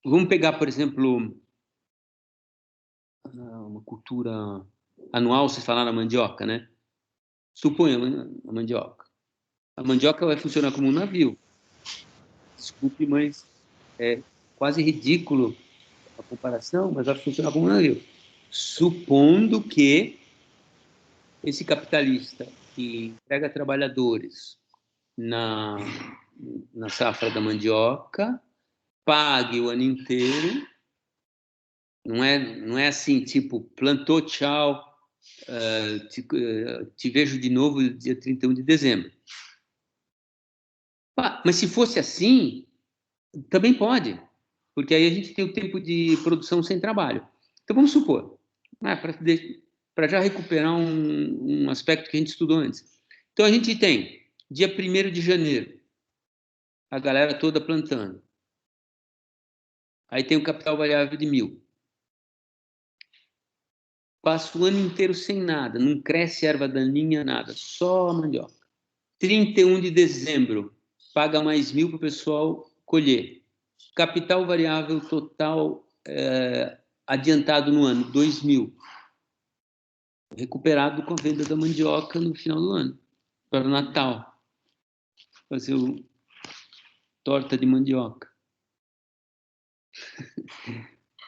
Vamos pegar, por exemplo, uma cultura anual, vocês falaram a mandioca, né? Suponha a mandioca. A mandioca vai funcionar como um navio. Desculpe, mas é quase ridículo a comparação, mas vai funcionar como um navio. Supondo que esse capitalista que emprega trabalhadores na safra da mandioca pague o ano inteiro, não é assim, tipo, plantou, tchau, te vejo de novo dia 31 de dezembro. Mas se fosse assim, também pode, porque aí a gente tem o tempo de produção sem trabalho. Então vamos supor, para já recuperar um aspecto que a gente estudou antes. Então a gente tem dia 1º de janeiro, a galera toda plantando. Aí tem o capital variável de 1.000. Passa o ano inteiro sem nada, não cresce erva daninha, nada, só mandioca. 31 de dezembro, paga mais 1.000 para o pessoal colher. Capital variável total adiantado no ano, 2.000. Recuperado com a venda da mandioca no final do ano, para o Natal. Fazer torta de mandioca.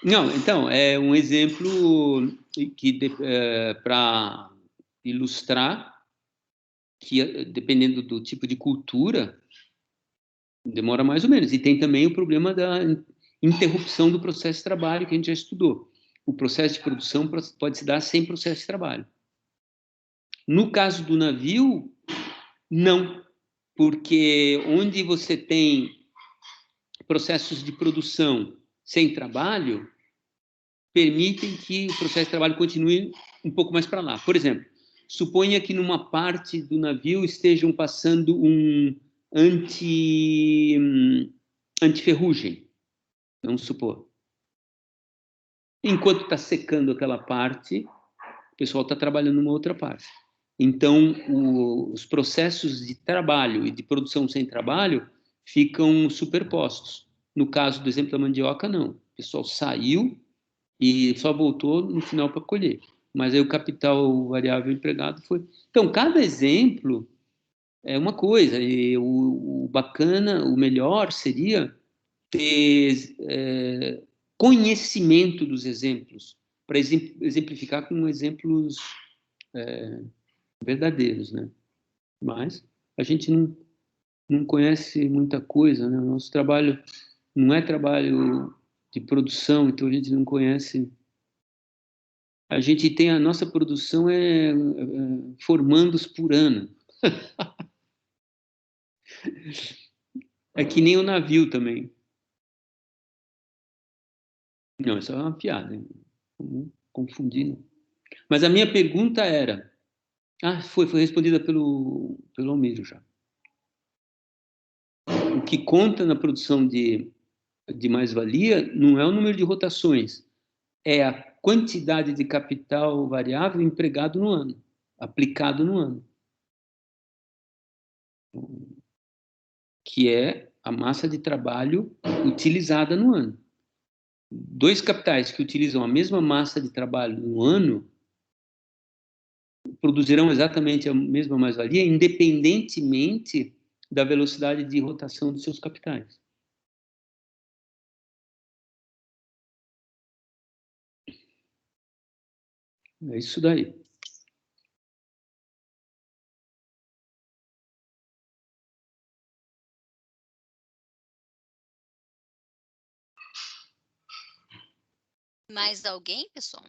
Não, então, é um exemplo que para ilustrar que, dependendo do tipo de cultura, demora mais ou menos. E tem também o problema da interrupção do processo de trabalho, que a gente já estudou. O processo de produção pode se dar sem processo de trabalho. No caso do navio, não, porque onde você tem processos de produção sem trabalho, permitem que o processo de trabalho continue um pouco mais para lá. Por exemplo, suponha que numa parte do navio estejam passando um antiferrugem, vamos supor. Enquanto está secando aquela parte, o pessoal está trabalhando numa outra parte. Então, os processos de trabalho e de produção sem trabalho ficam superpostos. No caso do exemplo da mandioca, não. O pessoal saiu e só voltou no final para colher. Mas aí o capital variável empregado foi... Então, cada exemplo é uma coisa. E o bacana, o melhor seria ter conhecimento dos exemplos, para exemplificar com exemplos verdadeiros, né? Mas a gente não conhece muita coisa, né? O nosso trabalho não é trabalho de produção, então a gente não conhece. A gente tem a nossa produção formandos por ano. É que nem o navio também. Não, isso é uma piada, hein? Confundindo. Mas a minha pergunta era... foi respondida pelo Almiro já. O que conta na produção de mais-valia não é o número de rotações, é a quantidade de capital variável empregado no ano, aplicado no ano. Que é a massa de trabalho utilizada no ano. Dois capitais que utilizam a mesma massa de trabalho no ano produzirão exatamente a mesma mais-valia, independentemente da velocidade de rotação dos seus capitais. É isso daí. Mais alguém, pessoal?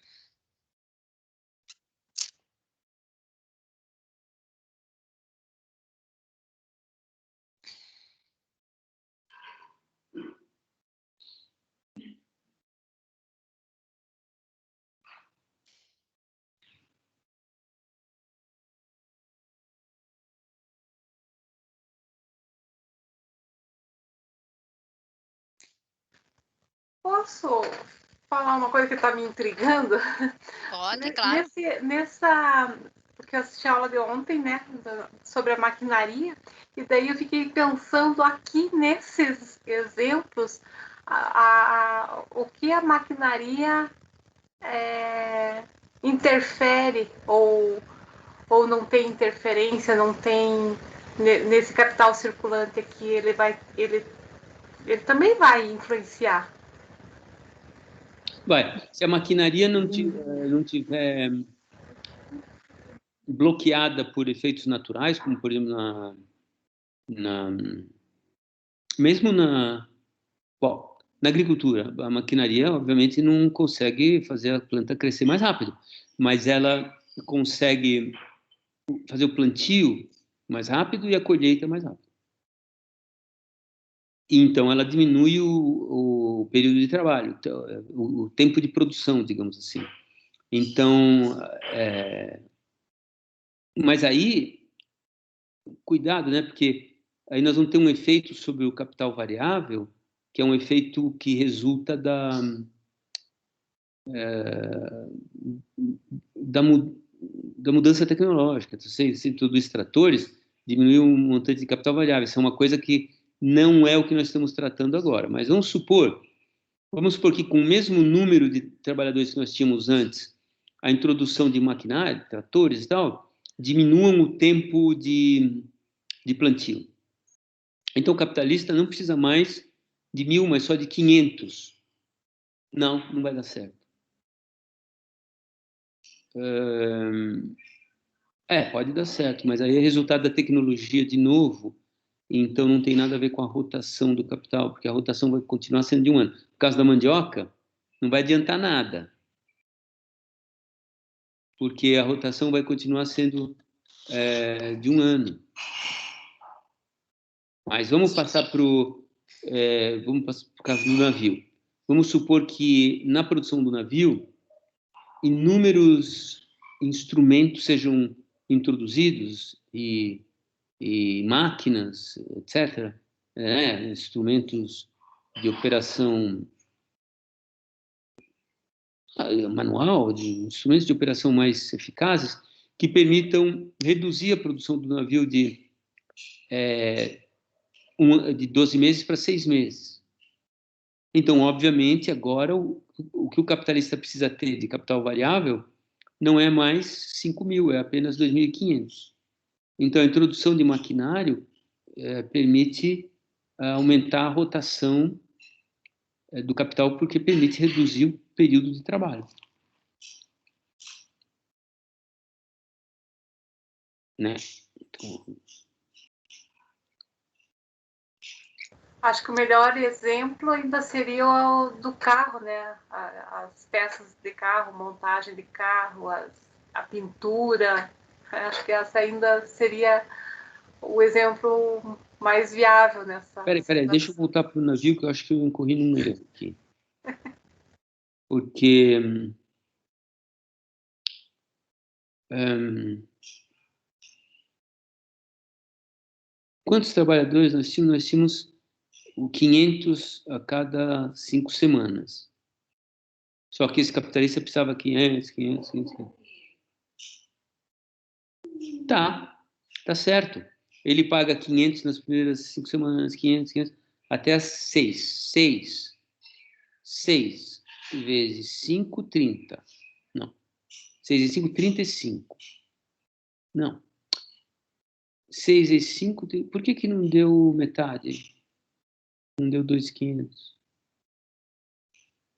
Posso falar uma coisa que está me intrigando? Pode, claro. Porque eu assisti a aula de ontem, né, sobre a maquinaria, e daí eu fiquei pensando aqui nesses exemplos, o que a maquinaria interfere ou não tem interferência, não tem nesse capital circulante aqui, ele também vai influenciar. Se a maquinaria não tiver bloqueada por efeitos naturais, como por exemplo mesmo na agricultura, a maquinaria obviamente não consegue fazer a planta crescer mais rápido, mas ela consegue fazer o plantio mais rápido e a colheita mais rápido. Então, ela diminui o período de trabalho, o tempo de produção, digamos assim. Então, mas aí, cuidado, né? Porque aí nós vamos ter um efeito sobre o capital variável, que é um efeito que resulta da mudança tecnológica. Se tudo os tratores diminuiu um montante de capital variável. Isso é uma coisa que não é o que nós estamos tratando agora. Mas vamos supor que com o mesmo número de trabalhadores que nós tínhamos antes, a introdução de maquinário, tratores e tal, diminuam o tempo de plantio. Então, o capitalista não precisa mais de 1.000, mas só de 500. Não vai dar certo. Pode dar certo, mas aí é resultado da tecnologia de novo, então não tem nada a ver com a rotação do capital, porque a rotação vai continuar sendo de um ano. No caso da mandioca, não vai adiantar nada, porque a rotação vai continuar sendo de um ano. Mas vamos passar para o caso do navio. Vamos supor que na produção do navio, inúmeros instrumentos sejam introduzidos e máquinas, etc., instrumentos de operação manual, de instrumentos de operação mais eficazes, que permitam reduzir a produção do navio de 12 meses para 6 meses. Então, obviamente, agora o que o capitalista precisa ter de capital variável não é mais 5 mil, é apenas 2.500. Então, a introdução de maquinário permite aumentar a rotação do capital, porque permite reduzir o período de trabalho. Né? Então, acho que o melhor exemplo ainda seria o do carro, né? As peças de carro, montagem de carro, a pintura. Acho que essa ainda seria o exemplo mais viável nessa. Peraí, deixa eu voltar para o navio, que eu acho que eu incorri num erro aqui. Porque quantos trabalhadores nós tínhamos? Nós tínhamos 500 a cada 5 semanas. Só que esse capitalista precisava 500. Tá certo. Ele paga 500 nas primeiras 5 semanas, 500, até as 6. 6 vezes 5, 30. Não. 6 vezes 5, 35. Não. 6 vezes 5, por que não deu metade? Não deu 2.500.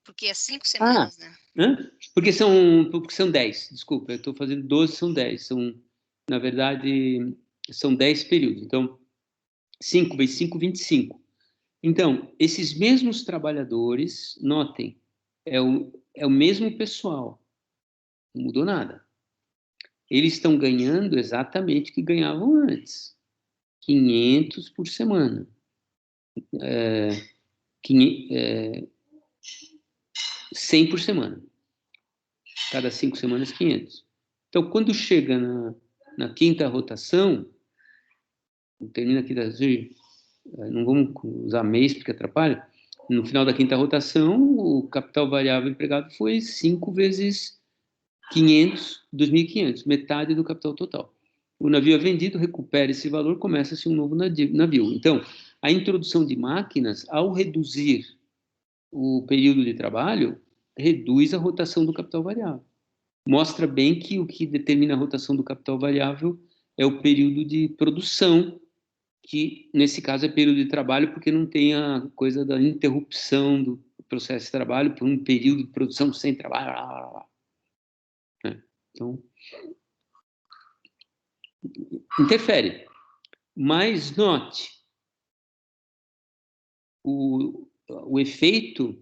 Porque é 5 semanas, né? Porque são 10, desculpa, eu estou fazendo 12, são 10. Na verdade, são 10 períodos. Então, 5 vezes 5, 25. Então, esses mesmos trabalhadores, notem, é o mesmo pessoal, não mudou nada. Eles estão ganhando exatamente o que ganhavam antes, 500 por semana. 100 por semana. Cada 5 semanas, 500. Então, quando chega na quinta rotação, termina aqui, não vamos usar mês porque atrapalha, no final da quinta rotação, o capital variável empregado foi 5 vezes 500, 2.500, metade do capital total. O navio é vendido, recupera esse valor, começa-se um novo navio. Então, a introdução de máquinas, ao reduzir o período de trabalho, reduz a rotação do capital variável. Mostra bem que o que determina a rotação do capital variável é o período de produção, que nesse caso é período de trabalho, porque não tem a coisa da interrupção do processo de trabalho por um período de produção sem trabalho. Então, interfere. Mas note, o efeito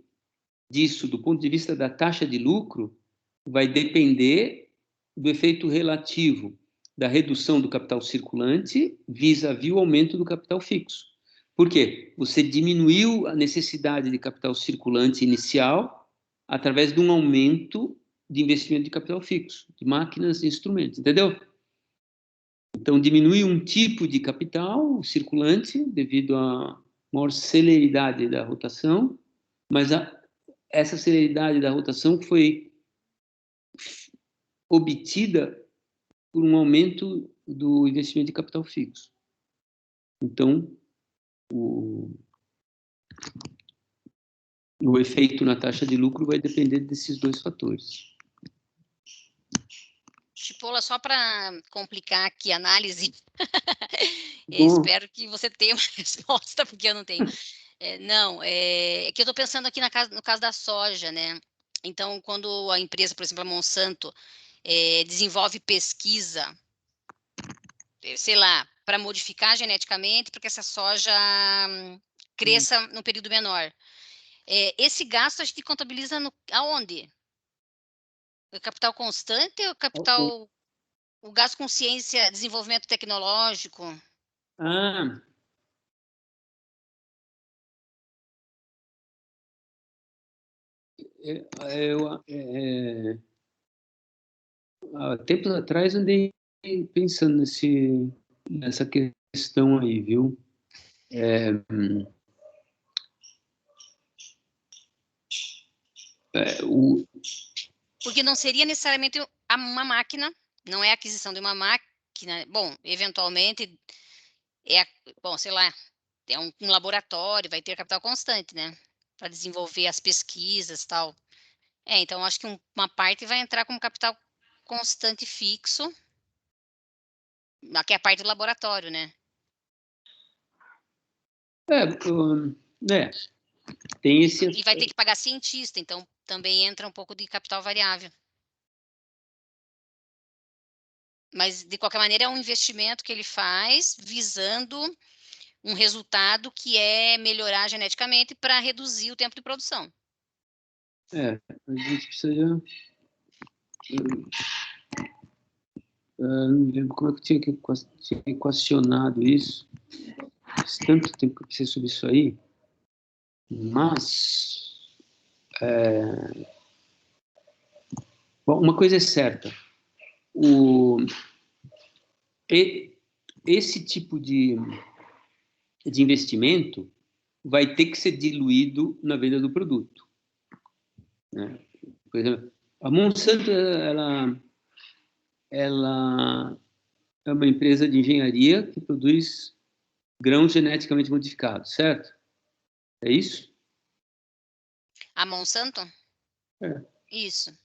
disso, do ponto de vista da taxa de lucro, vai depender do efeito relativo da redução do capital circulante vis-à-vis o aumento do capital fixo. Por quê? Você diminuiu a necessidade de capital circulante inicial através de um aumento de investimento de capital fixo, de máquinas e instrumentos, entendeu? Então, diminui um tipo de capital circulante devido à maior celeridade da rotação, mas essa celeridade da rotação foi obtida por um aumento do investimento de capital fixo. Então, o efeito na taxa de lucro vai depender desses dois fatores. Chipola, só para complicar aqui a análise, espero que você tenha uma resposta, porque eu não tenho. É que eu estou pensando aqui no caso da soja, né? Então, quando a empresa, por exemplo, a Monsanto, desenvolve pesquisa sei lá, para modificar geneticamente, para que essa soja cresça num período menor. Esse gasto a gente contabiliza aonde? O capital constante ou o gasto com ciência, desenvolvimento tecnológico? Ah, há tempos atrás andei pensando nessa questão aí, viu? Porque não seria necessariamente uma máquina, não é a aquisição de uma máquina. Bom, eventualmente, bom, sei lá, é um laboratório, vai ter capital constante, né? Para desenvolver as pesquisas e tal. Então, acho que uma parte vai entrar como capital constante fixo, que é a parte do laboratório, né? Tem esse... E vai ter que pagar cientista, então também entra um pouco de capital variável. Mas, de qualquer maneira, é um investimento que ele faz visando um resultado que é melhorar geneticamente para reduzir o tempo de produção. A gente precisa... não me lembro como é que eu tinha equacionado isso. Faz tanto tempo que eu pensei sobre isso aí. Mas... Bom, uma coisa é certa. Esse tipo de investimento vai ter que ser diluído na venda do produto, né? Por exemplo, a Monsanto, ela é uma empresa de engenharia que produz grãos geneticamente modificados, certo? É isso? A Monsanto? É. Isso.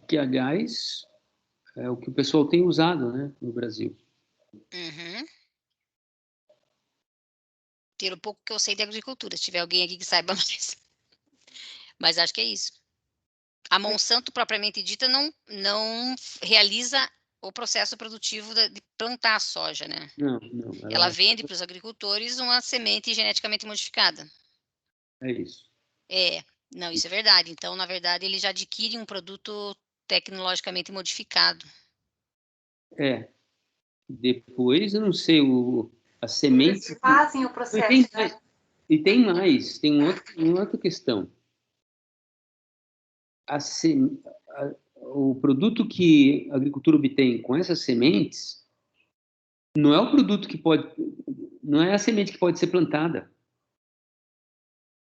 Que, aliás, é o que o pessoal tem usado, né, no Brasil. Uhum. Pelo pouco que eu sei de agricultura, se tiver alguém aqui que saiba mais. Mas acho que é isso. A Monsanto, propriamente dita, não realiza o processo produtivo de plantar a soja, né? Não. Ela vende para os agricultores uma semente geneticamente modificada. É isso. Não, isso é verdade. Então, na verdade, ele já adquire um produto tecnologicamente modificado. Depois, eu não sei, a semente... Eles fazem o processo, né? E tem mais, tem uma outra questão. O produto que a agricultura obtém com essas sementes não é o produto não é a semente que pode ser plantada,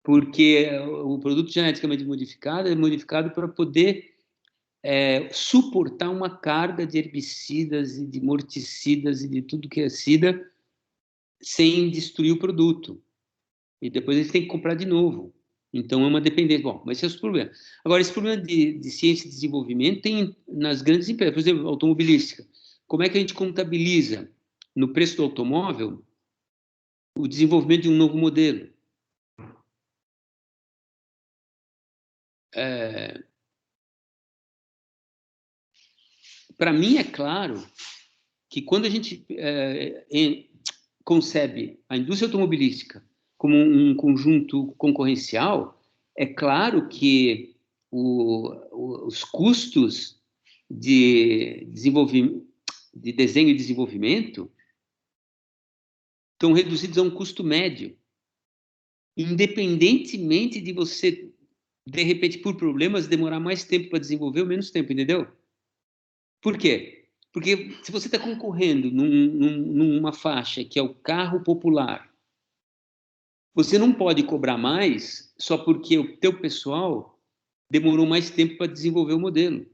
porque o produto geneticamente modificado é modificado para poder suportar uma carga de herbicidas e de morticidas e de tudo que é sida sem destruir o produto. E depois eles têm que comprar de novo. Então, é uma dependência. Bom, mas esse é o problema. Agora, esse problema de ciência e desenvolvimento tem nas grandes empresas, por exemplo, automobilística. Como é que a gente contabiliza no preço do automóvel o desenvolvimento de um novo modelo? Para mim, é claro que quando a gente concebe a indústria automobilística como um conjunto concorrencial, é claro que os custos de desenho e desenvolvimento estão reduzidos a um custo médio, independentemente de você, de repente, por problemas, demorar mais tempo para desenvolver ou menos tempo, entendeu? Por quê? Porque se você está concorrendo numa faixa que é o carro popular, você não pode cobrar mais só porque o teu pessoal demorou mais tempo para desenvolver o modelo.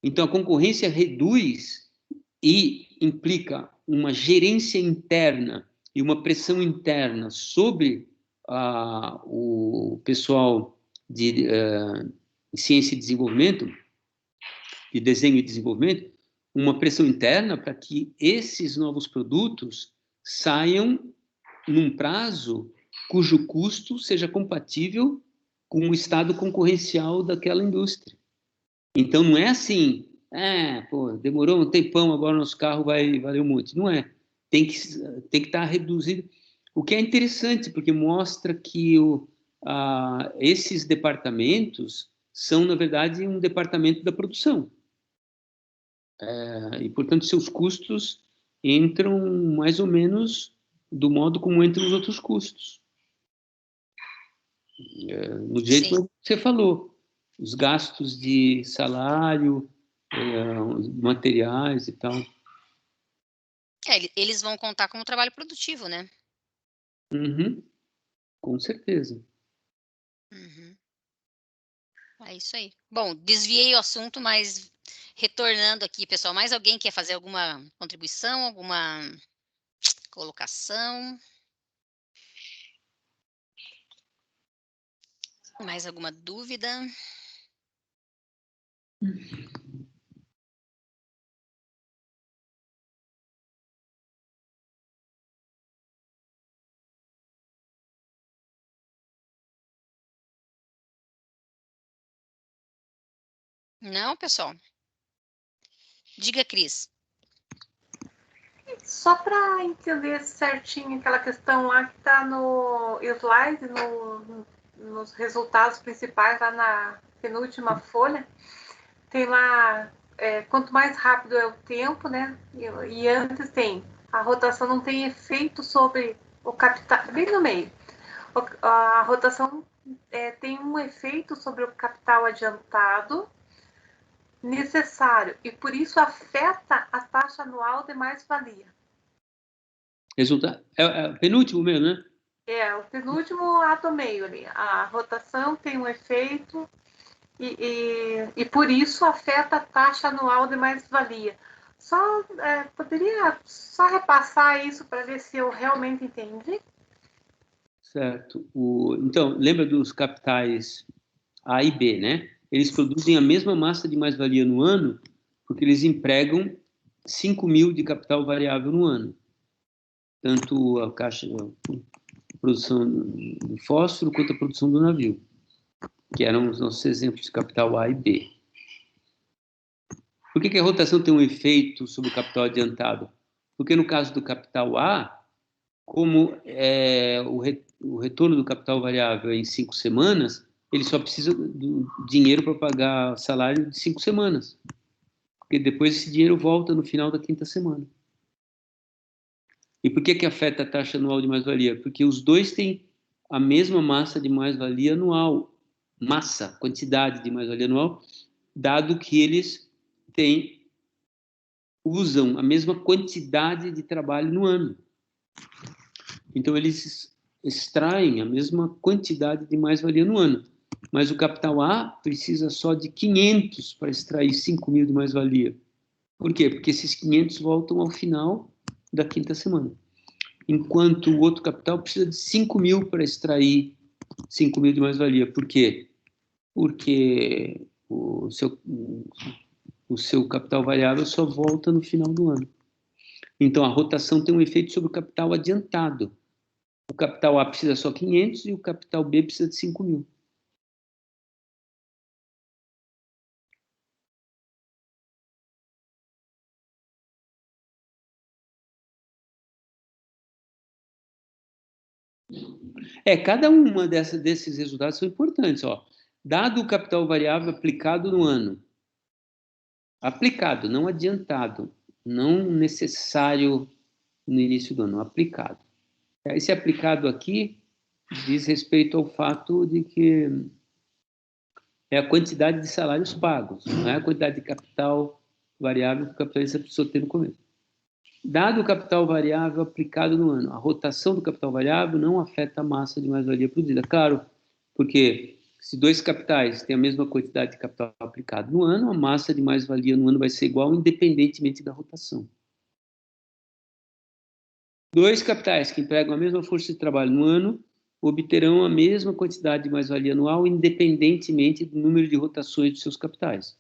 Então, a concorrência reduz e implica uma gerência interna e uma pressão interna sobre o pessoal de ciência e desenvolvimento, de desenho e desenvolvimento, uma pressão interna para que esses novos produtos saiam num prazo cujo custo seja compatível com o estado concorrencial daquela indústria. Então, não é assim, Pô, demorou um tempão, agora nosso carro vai valer um monte. Não é. Tem que estar reduzido. O que é interessante, porque mostra que esses departamentos são, na verdade, um departamento da produção. E, portanto, seus custos entram mais ou menos do modo como entram os outros custos. No jeito que você falou. Os gastos de salário, materiais e tal. Eles vão contar como trabalho produtivo, né? Uhum, com certeza. Uhum. É isso aí. Bom, desviei o assunto, mas retornando aqui, pessoal, mais alguém quer fazer alguma contribuição, alguma colocação? Mais alguma dúvida? Não, pessoal? Diga, Cris. Só para entender certinho aquela questão lá que está no slide, nos resultados principais, lá na penúltima folha, tem lá, quanto mais rápido é o tempo, né? E antes tem, a rotação não tem efeito sobre o capital, bem no meio. A rotação tem um efeito sobre o capital adiantado necessário e por isso afeta a taxa anual de mais-valia. Resultado. É o penúltimo mesmo, né? O penúltimo lá do meio ali. A rotação tem um efeito e por isso afeta a taxa anual de mais-valia. Poderia só repassar isso para ver se eu realmente entendi? Certo. Então, lembra dos capitais A e B, né? Eles produzem a mesma massa de mais-valia no ano, porque eles empregam 5.000 de capital variável no ano. Tanto a produção do fósforo quanto a produção do navio, que eram os nossos exemplos de capital A e B. Por que a rotação tem um efeito sobre o capital adiantado? Porque no caso do capital A, como o retorno do capital variável é em 5 semanas, ele só precisa do dinheiro para pagar salário de 5 semanas. Porque depois esse dinheiro volta no final da 5ª semana. E por que afeta a taxa anual de mais-valia? Porque os dois têm a mesma massa de mais-valia anual. Massa, quantidade de mais-valia anual, dado que eles usam a mesma quantidade de trabalho no ano. Então, eles extraem a mesma quantidade de mais-valia no ano. Mas o capital A precisa só de 500 para extrair 5.000 de mais-valia. Por quê? Porque esses 500 voltam ao final da 5ª semana. Enquanto o outro capital precisa de 5.000 para extrair 5.000 de mais-valia. Por quê? Porque o seu capital variável só volta no final do ano. Então, a rotação tem um efeito sobre o capital adiantado. O capital A precisa só 500 e o capital B precisa de 5.000. Cada uma desses resultados são importantes. Dado o capital variável aplicado no ano, aplicado, não adiantado, não necessário no início do ano, aplicado. Esse aplicado aqui diz respeito ao fato de que é a quantidade de salários pagos, não é a quantidade de capital variável que o capitalista precisou ter no começo. Dado o capital variável aplicado no ano, a rotação do capital variável não afeta a massa de mais-valia produzida. Claro, porque se dois capitais têm a mesma quantidade de capital aplicado no ano, a massa de mais-valia no ano vai ser igual, independentemente da rotação. Dois capitais que empregam a mesma força de trabalho no ano obterão a mesma quantidade de mais-valia anual, independentemente do número de rotações dos seus capitais.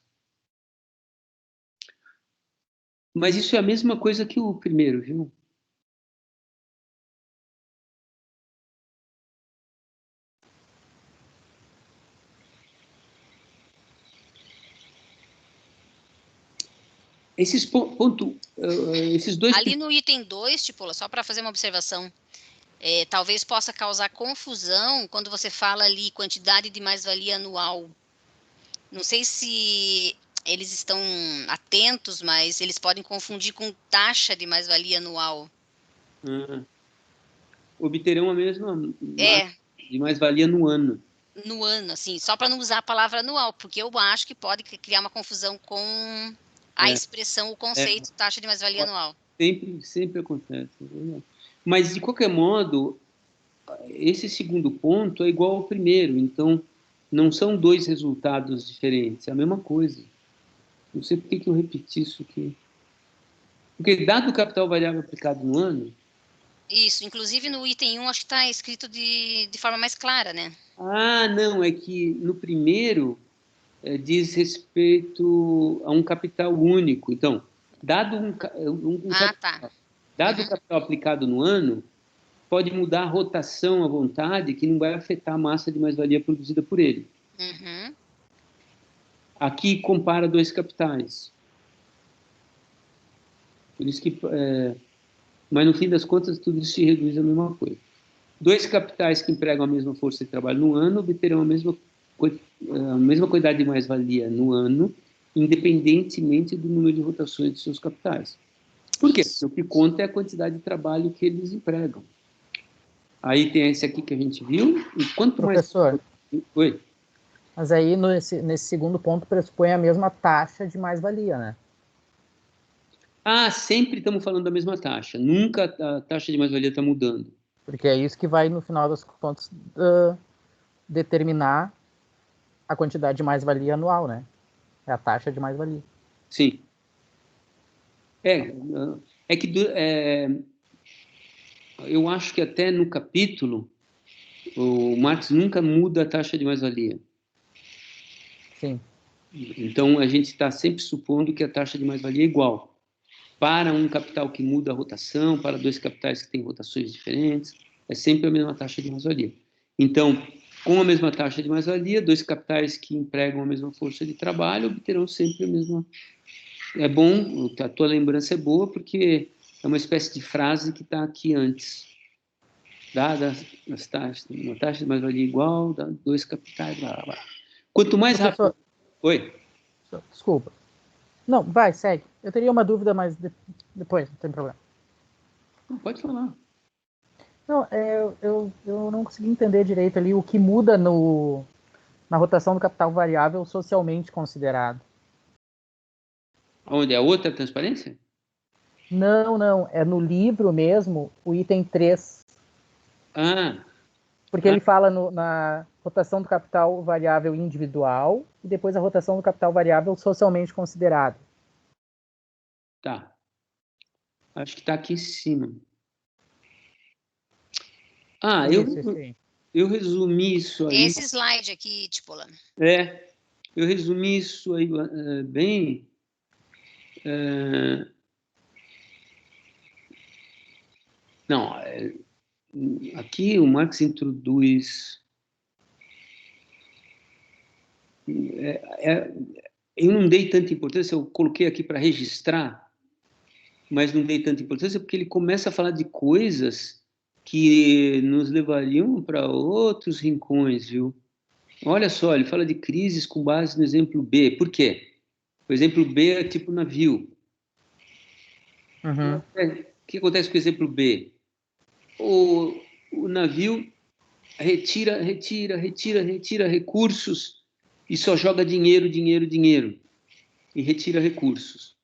Mas isso é a mesma coisa que o primeiro, viu? esses dois... Ali no item 2, Tipola, só para fazer uma observação, talvez possa causar confusão quando você fala ali quantidade de mais-valia anual. Não sei se eles estão atentos, mas eles podem confundir com taxa de mais-valia anual. Obterão a mesma de mais-valia no ano. No ano, assim, só para não usar a palavra anual, porque eu acho que pode criar uma confusão com a expressão, o conceito taxa de mais-valia anual. Sempre acontece. Mas, de qualquer modo, esse segundo ponto é igual ao primeiro, então não são dois resultados diferentes, é a mesma coisa. Não sei por que eu repeti isso aqui. Porque, dado o capital variável aplicado no ano... Isso, inclusive no item 1, acho que está escrito de forma mais clara, né? Não, é que no primeiro diz respeito a um capital único. Então, dado dado o capital aplicado no ano, pode mudar a rotação à vontade, que não vai afetar a massa de mais-valia produzida por ele. Aqui compara dois capitais. Por isso que... mas, no fim das contas, tudo isso se reduz à mesma coisa. Dois capitais que empregam a mesma força de trabalho no ano obterão a mesma quantidade de mais-valia no ano, independentemente do número de rotações de seus capitais. Por quê? Porque o que conta é a quantidade de trabalho que eles empregam. Aí tem esse aqui que a gente viu, e quanto Professor, mais... Oi? Mas aí, nesse segundo ponto, pressupõe a mesma taxa de mais-valia, né? Sempre estamos falando da mesma taxa. Nunca a taxa de mais-valia está mudando. Porque é isso que vai, no final das contas, determinar a quantidade de mais-valia anual, né? É a taxa de mais-valia. Sim. Eu acho que até no capítulo, o Marx nunca muda a taxa de mais-valia. Sim. Então, a gente está sempre supondo que a taxa de mais-valia é igual. Para um capital que muda a rotação, para dois capitais que têm rotações diferentes, é sempre a mesma taxa de mais-valia. Então, com a mesma taxa de mais-valia, dois capitais que empregam a mesma força de trabalho obterão sempre a mesma... É bom, a tua lembrança é boa, porque é uma espécie de frase que está aqui antes. Dada as taxas, uma taxa de mais-valia igual, dá dois capitais, blá, blá, blá. Quanto mais rápido... Oi? Desculpa. Não, vai, segue. Eu teria uma dúvida, mas depois, não tem problema. Não, pode falar. Não, eu não consegui entender direito ali o que muda na rotação do capital variável socialmente considerado. Onde? É outra transparência? Não. É no livro mesmo, o item 3. Porque ele fala na rotação do capital variável individual e depois a rotação do capital variável socialmente considerado. Tá. Acho que está aqui em cima. Eu resumi isso aí. Esse slide aqui, Tipola. Eu resumi isso aí bem. Aqui o Marx introduz. Eu não dei tanta importância, eu coloquei aqui para registrar, mas não dei tanta importância porque ele começa a falar de coisas que nos levariam para outros rincões, viu? Olha só, ele fala de crises com base no exemplo B. Por quê? O exemplo B é tipo navio. O que acontece com o exemplo B? O navio retira recursos e só joga dinheiro. E retira recursos.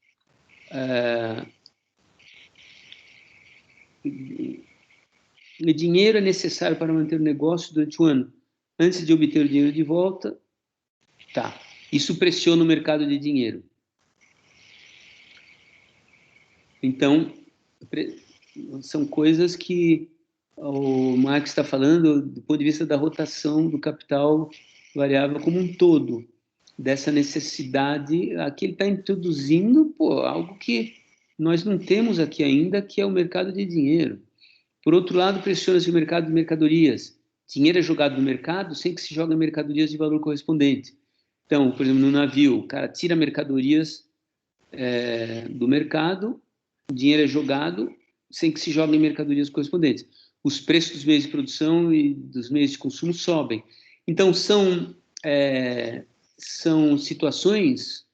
O dinheiro é necessário para manter o negócio durante o ano. Antes de obter o dinheiro de volta, isso pressiona o mercado de dinheiro. Então, são coisas que o Marx está falando do ponto de vista da rotação do capital variável como um todo, dessa necessidade. Aqui ele está introduzindo algo que nós não temos aqui ainda, que é o mercado de dinheiro. Por outro lado, pressiona-se o mercado de mercadorias. Dinheiro é jogado no mercado sem que se jogue mercadorias de valor correspondente. Então, por exemplo, no navio, o cara tira mercadorias do mercado, o dinheiro é jogado sem que se jogue em mercadorias correspondentes. Os preços dos meios de produção e dos meios de consumo sobem. Então, são situações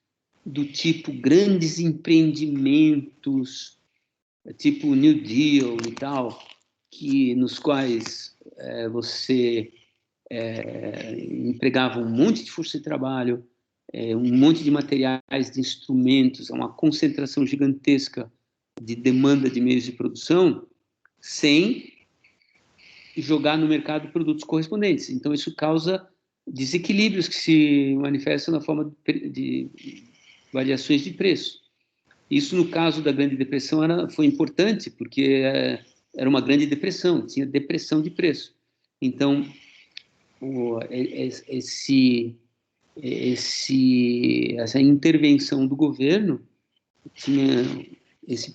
do tipo grandes empreendimentos, tipo New Deal e tal, nos quais você empregava um monte de força de trabalho, um monte de materiais, de instrumentos, uma concentração gigantesca de demanda de meios de produção, sem jogar no mercado produtos correspondentes. Então, isso causa desequilíbrios que se manifestam na forma de variações de preço. Isso, no caso da Grande Depressão, foi importante, porque era uma grande depressão, tinha depressão de preço. Então, essa intervenção do governo tinha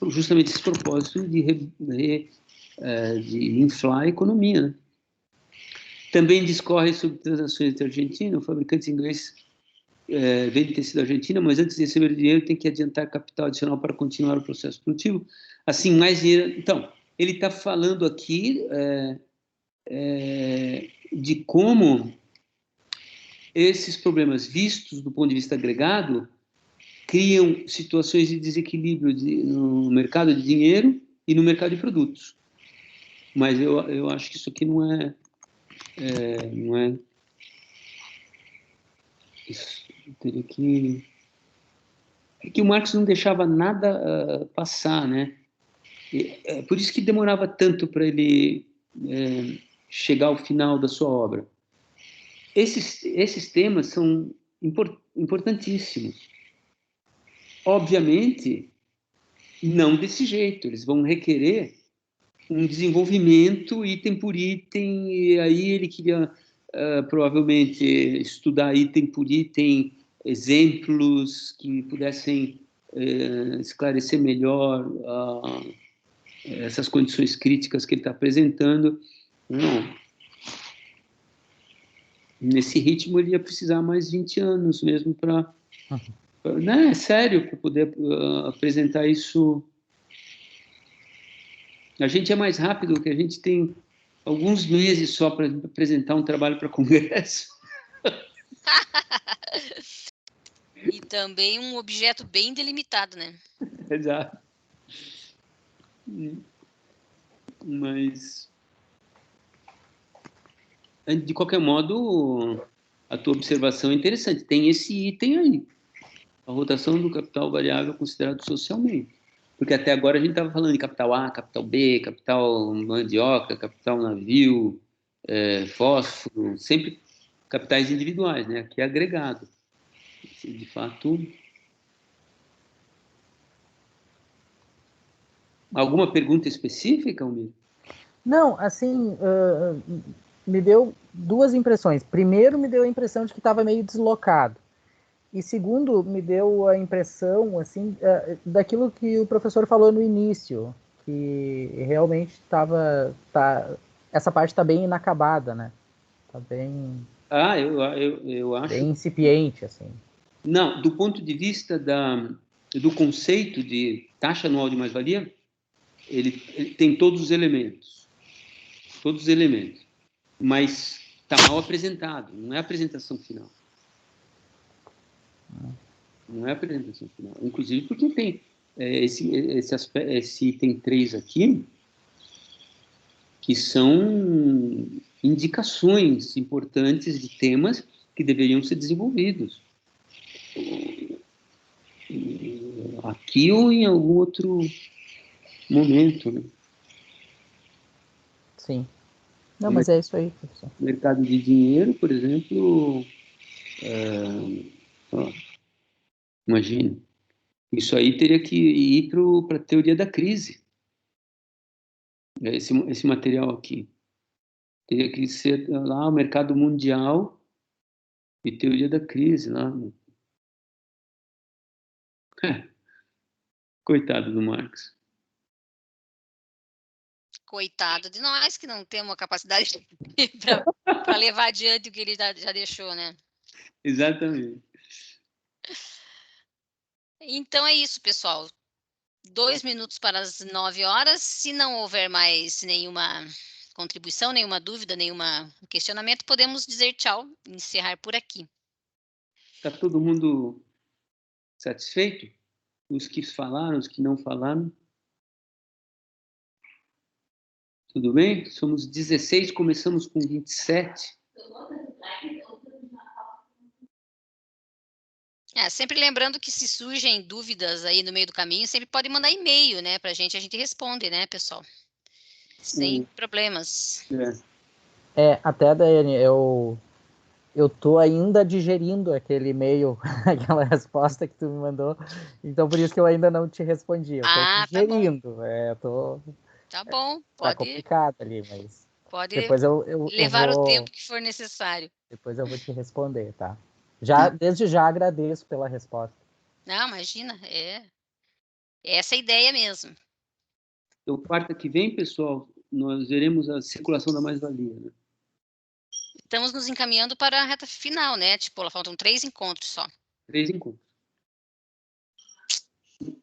justamente esse propósito de inflar a economia, né? Também discorre sobre transações entre a Argentina. O fabricante inglês vende tecido argentino, mas antes de receber o dinheiro tem que adiantar capital adicional para continuar o processo produtivo. Assim, mais dinheiro. Então, ele está falando aqui de como esses problemas vistos do ponto de vista agregado criam situações de desequilíbrio no mercado de dinheiro e no mercado de produtos. Mas eu acho que isso aqui não é isso, teria que... É que o Marx não deixava nada passar, né? Por isso que demorava tanto para ele chegar ao final da sua obra. Esses temas são importantíssimos. Obviamente, não desse jeito. Eles vão requerer um desenvolvimento item por item, e aí ele queria provavelmente estudar item por item, exemplos que pudessem esclarecer melhor essas condições críticas que ele está apresentando. Não. Nesse ritmo ele ia precisar mais 20 anos mesmo para... Né, sério, para poder apresentar isso. A gente é mais rápido, que a gente tem alguns meses só para apresentar um trabalho para congresso. E também um objeto bem delimitado, né? Exato. Mas, de qualquer modo, a tua observação é interessante. Tem esse item aí. A rotação do capital variável considerado socialmente. Porque até agora a gente estava falando de capital A, capital B, capital mandioca, capital navio, fósforo, sempre capitais individuais, né? Aqui é agregado. De fato... Alguma pergunta específica, Almir? Não, assim, me deu duas impressões. Primeiro, me deu a impressão de que estava meio deslocado. E segundo, me deu a impressão, assim, daquilo que o professor falou no início, que realmente essa parte está bem inacabada, né? Está bem... eu acho... Bem incipiente, assim. Não, do ponto de vista do conceito de taxa anual de mais-valia, ele tem todos os elementos, mas está mal apresentado, não é a apresentação final. Não é a apresentação final. Inclusive porque tem esse item 3 aqui, que são indicações importantes de temas que deveriam ser desenvolvidos. Aqui ou em algum outro momento, né? Sim. Não, mas é isso aí, professor. Mercado de dinheiro, por exemplo, imagina, isso aí teria que ir para a teoria da crise. Esse material aqui teria que ser lá o mercado mundial e teoria da crise lá. Coitado do Marx. Coitado de nós que não temos a capacidade para levar adiante o que ele já deixou, né? Exatamente. Então é isso, pessoal. 2 minutos para as 9h. Se não houver mais nenhuma contribuição, nenhuma dúvida, nenhum questionamento, podemos dizer tchau e encerrar por aqui. Está todo mundo satisfeito? Os que falaram, os que não falaram? Tudo bem? Somos 16, começamos com 27. Sempre lembrando que se surgem dúvidas aí no meio do caminho, sempre pode mandar e-mail, né, pra gente responde, né, pessoal? Sem problemas. Até, Daiane, eu tô ainda digerindo aquele e-mail, aquela resposta que tu me mandou, então por isso que eu ainda não te respondi. Eu tô digerindo. Tá bom, tá complicado ali, mas pode depois eu levar vou, o tempo que for necessário. Depois eu vou te responder, tá? Desde já agradeço pela resposta. Não, imagina, é essa a ideia mesmo. Então, quarta que vem, pessoal, nós veremos a circulação da mais-valia, né? Estamos nos encaminhando para a reta final, né? Tipo, faltam 3 encontros só. 3 encontros.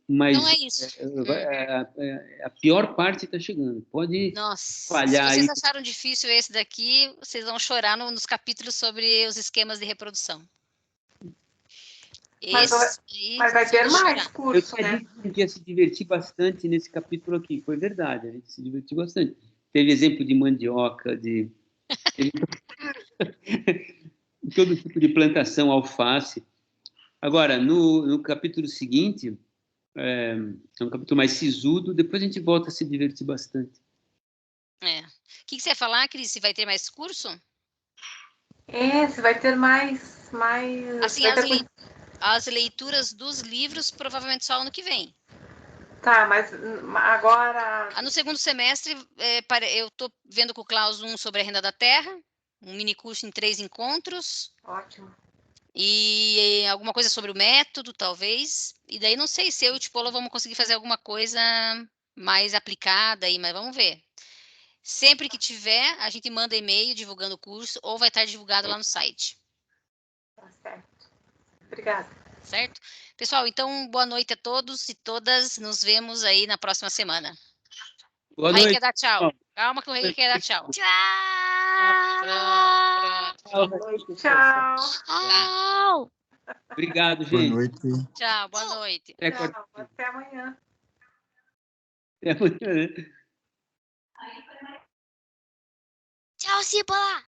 Mas então é isso. A pior parte está chegando. Pode falhar. Se vocês acharam difícil esse daqui, vocês vão chorar nos capítulos sobre os esquemas de reprodução. Mas vai ter mais curso, né? A gente ia se divertir bastante nesse capítulo aqui. Foi verdade, a gente se divertiu bastante. Teve exemplo de mandioca, de todo tipo de plantação, alface. Agora, no capítulo seguinte, é um capítulo mais sisudo, depois a gente volta a se divertir bastante. O que você ia falar, Cris? Se vai ter mais curso? Se vai ter mais... Assim, as leituras dos livros provavelmente só ano que vem. Tá, mas agora... No segundo semestre, eu estou vendo com o Klaus um sobre a renda da terra, um mini curso em 3 encontros. Ótimo. E alguma coisa sobre o método, talvez. E daí não sei se eu e o Tipola vamos conseguir fazer alguma coisa mais aplicada aí, mas vamos ver. Sempre que tiver, a gente manda e-mail divulgando o curso ou vai estar divulgado lá no site. Tá certo. Obrigada. Certo? Pessoal, então, boa noite a todos e todas. Nos vemos aí na próxima semana. Boa noite. Quer dar tchau. Calma que o Raí quer dar tchau. Tchau. Tchau. Obrigado, gente. Boa noite. Tchau, boa noite. Até amanhã. Até amanhã, né? Tchau, Cipola.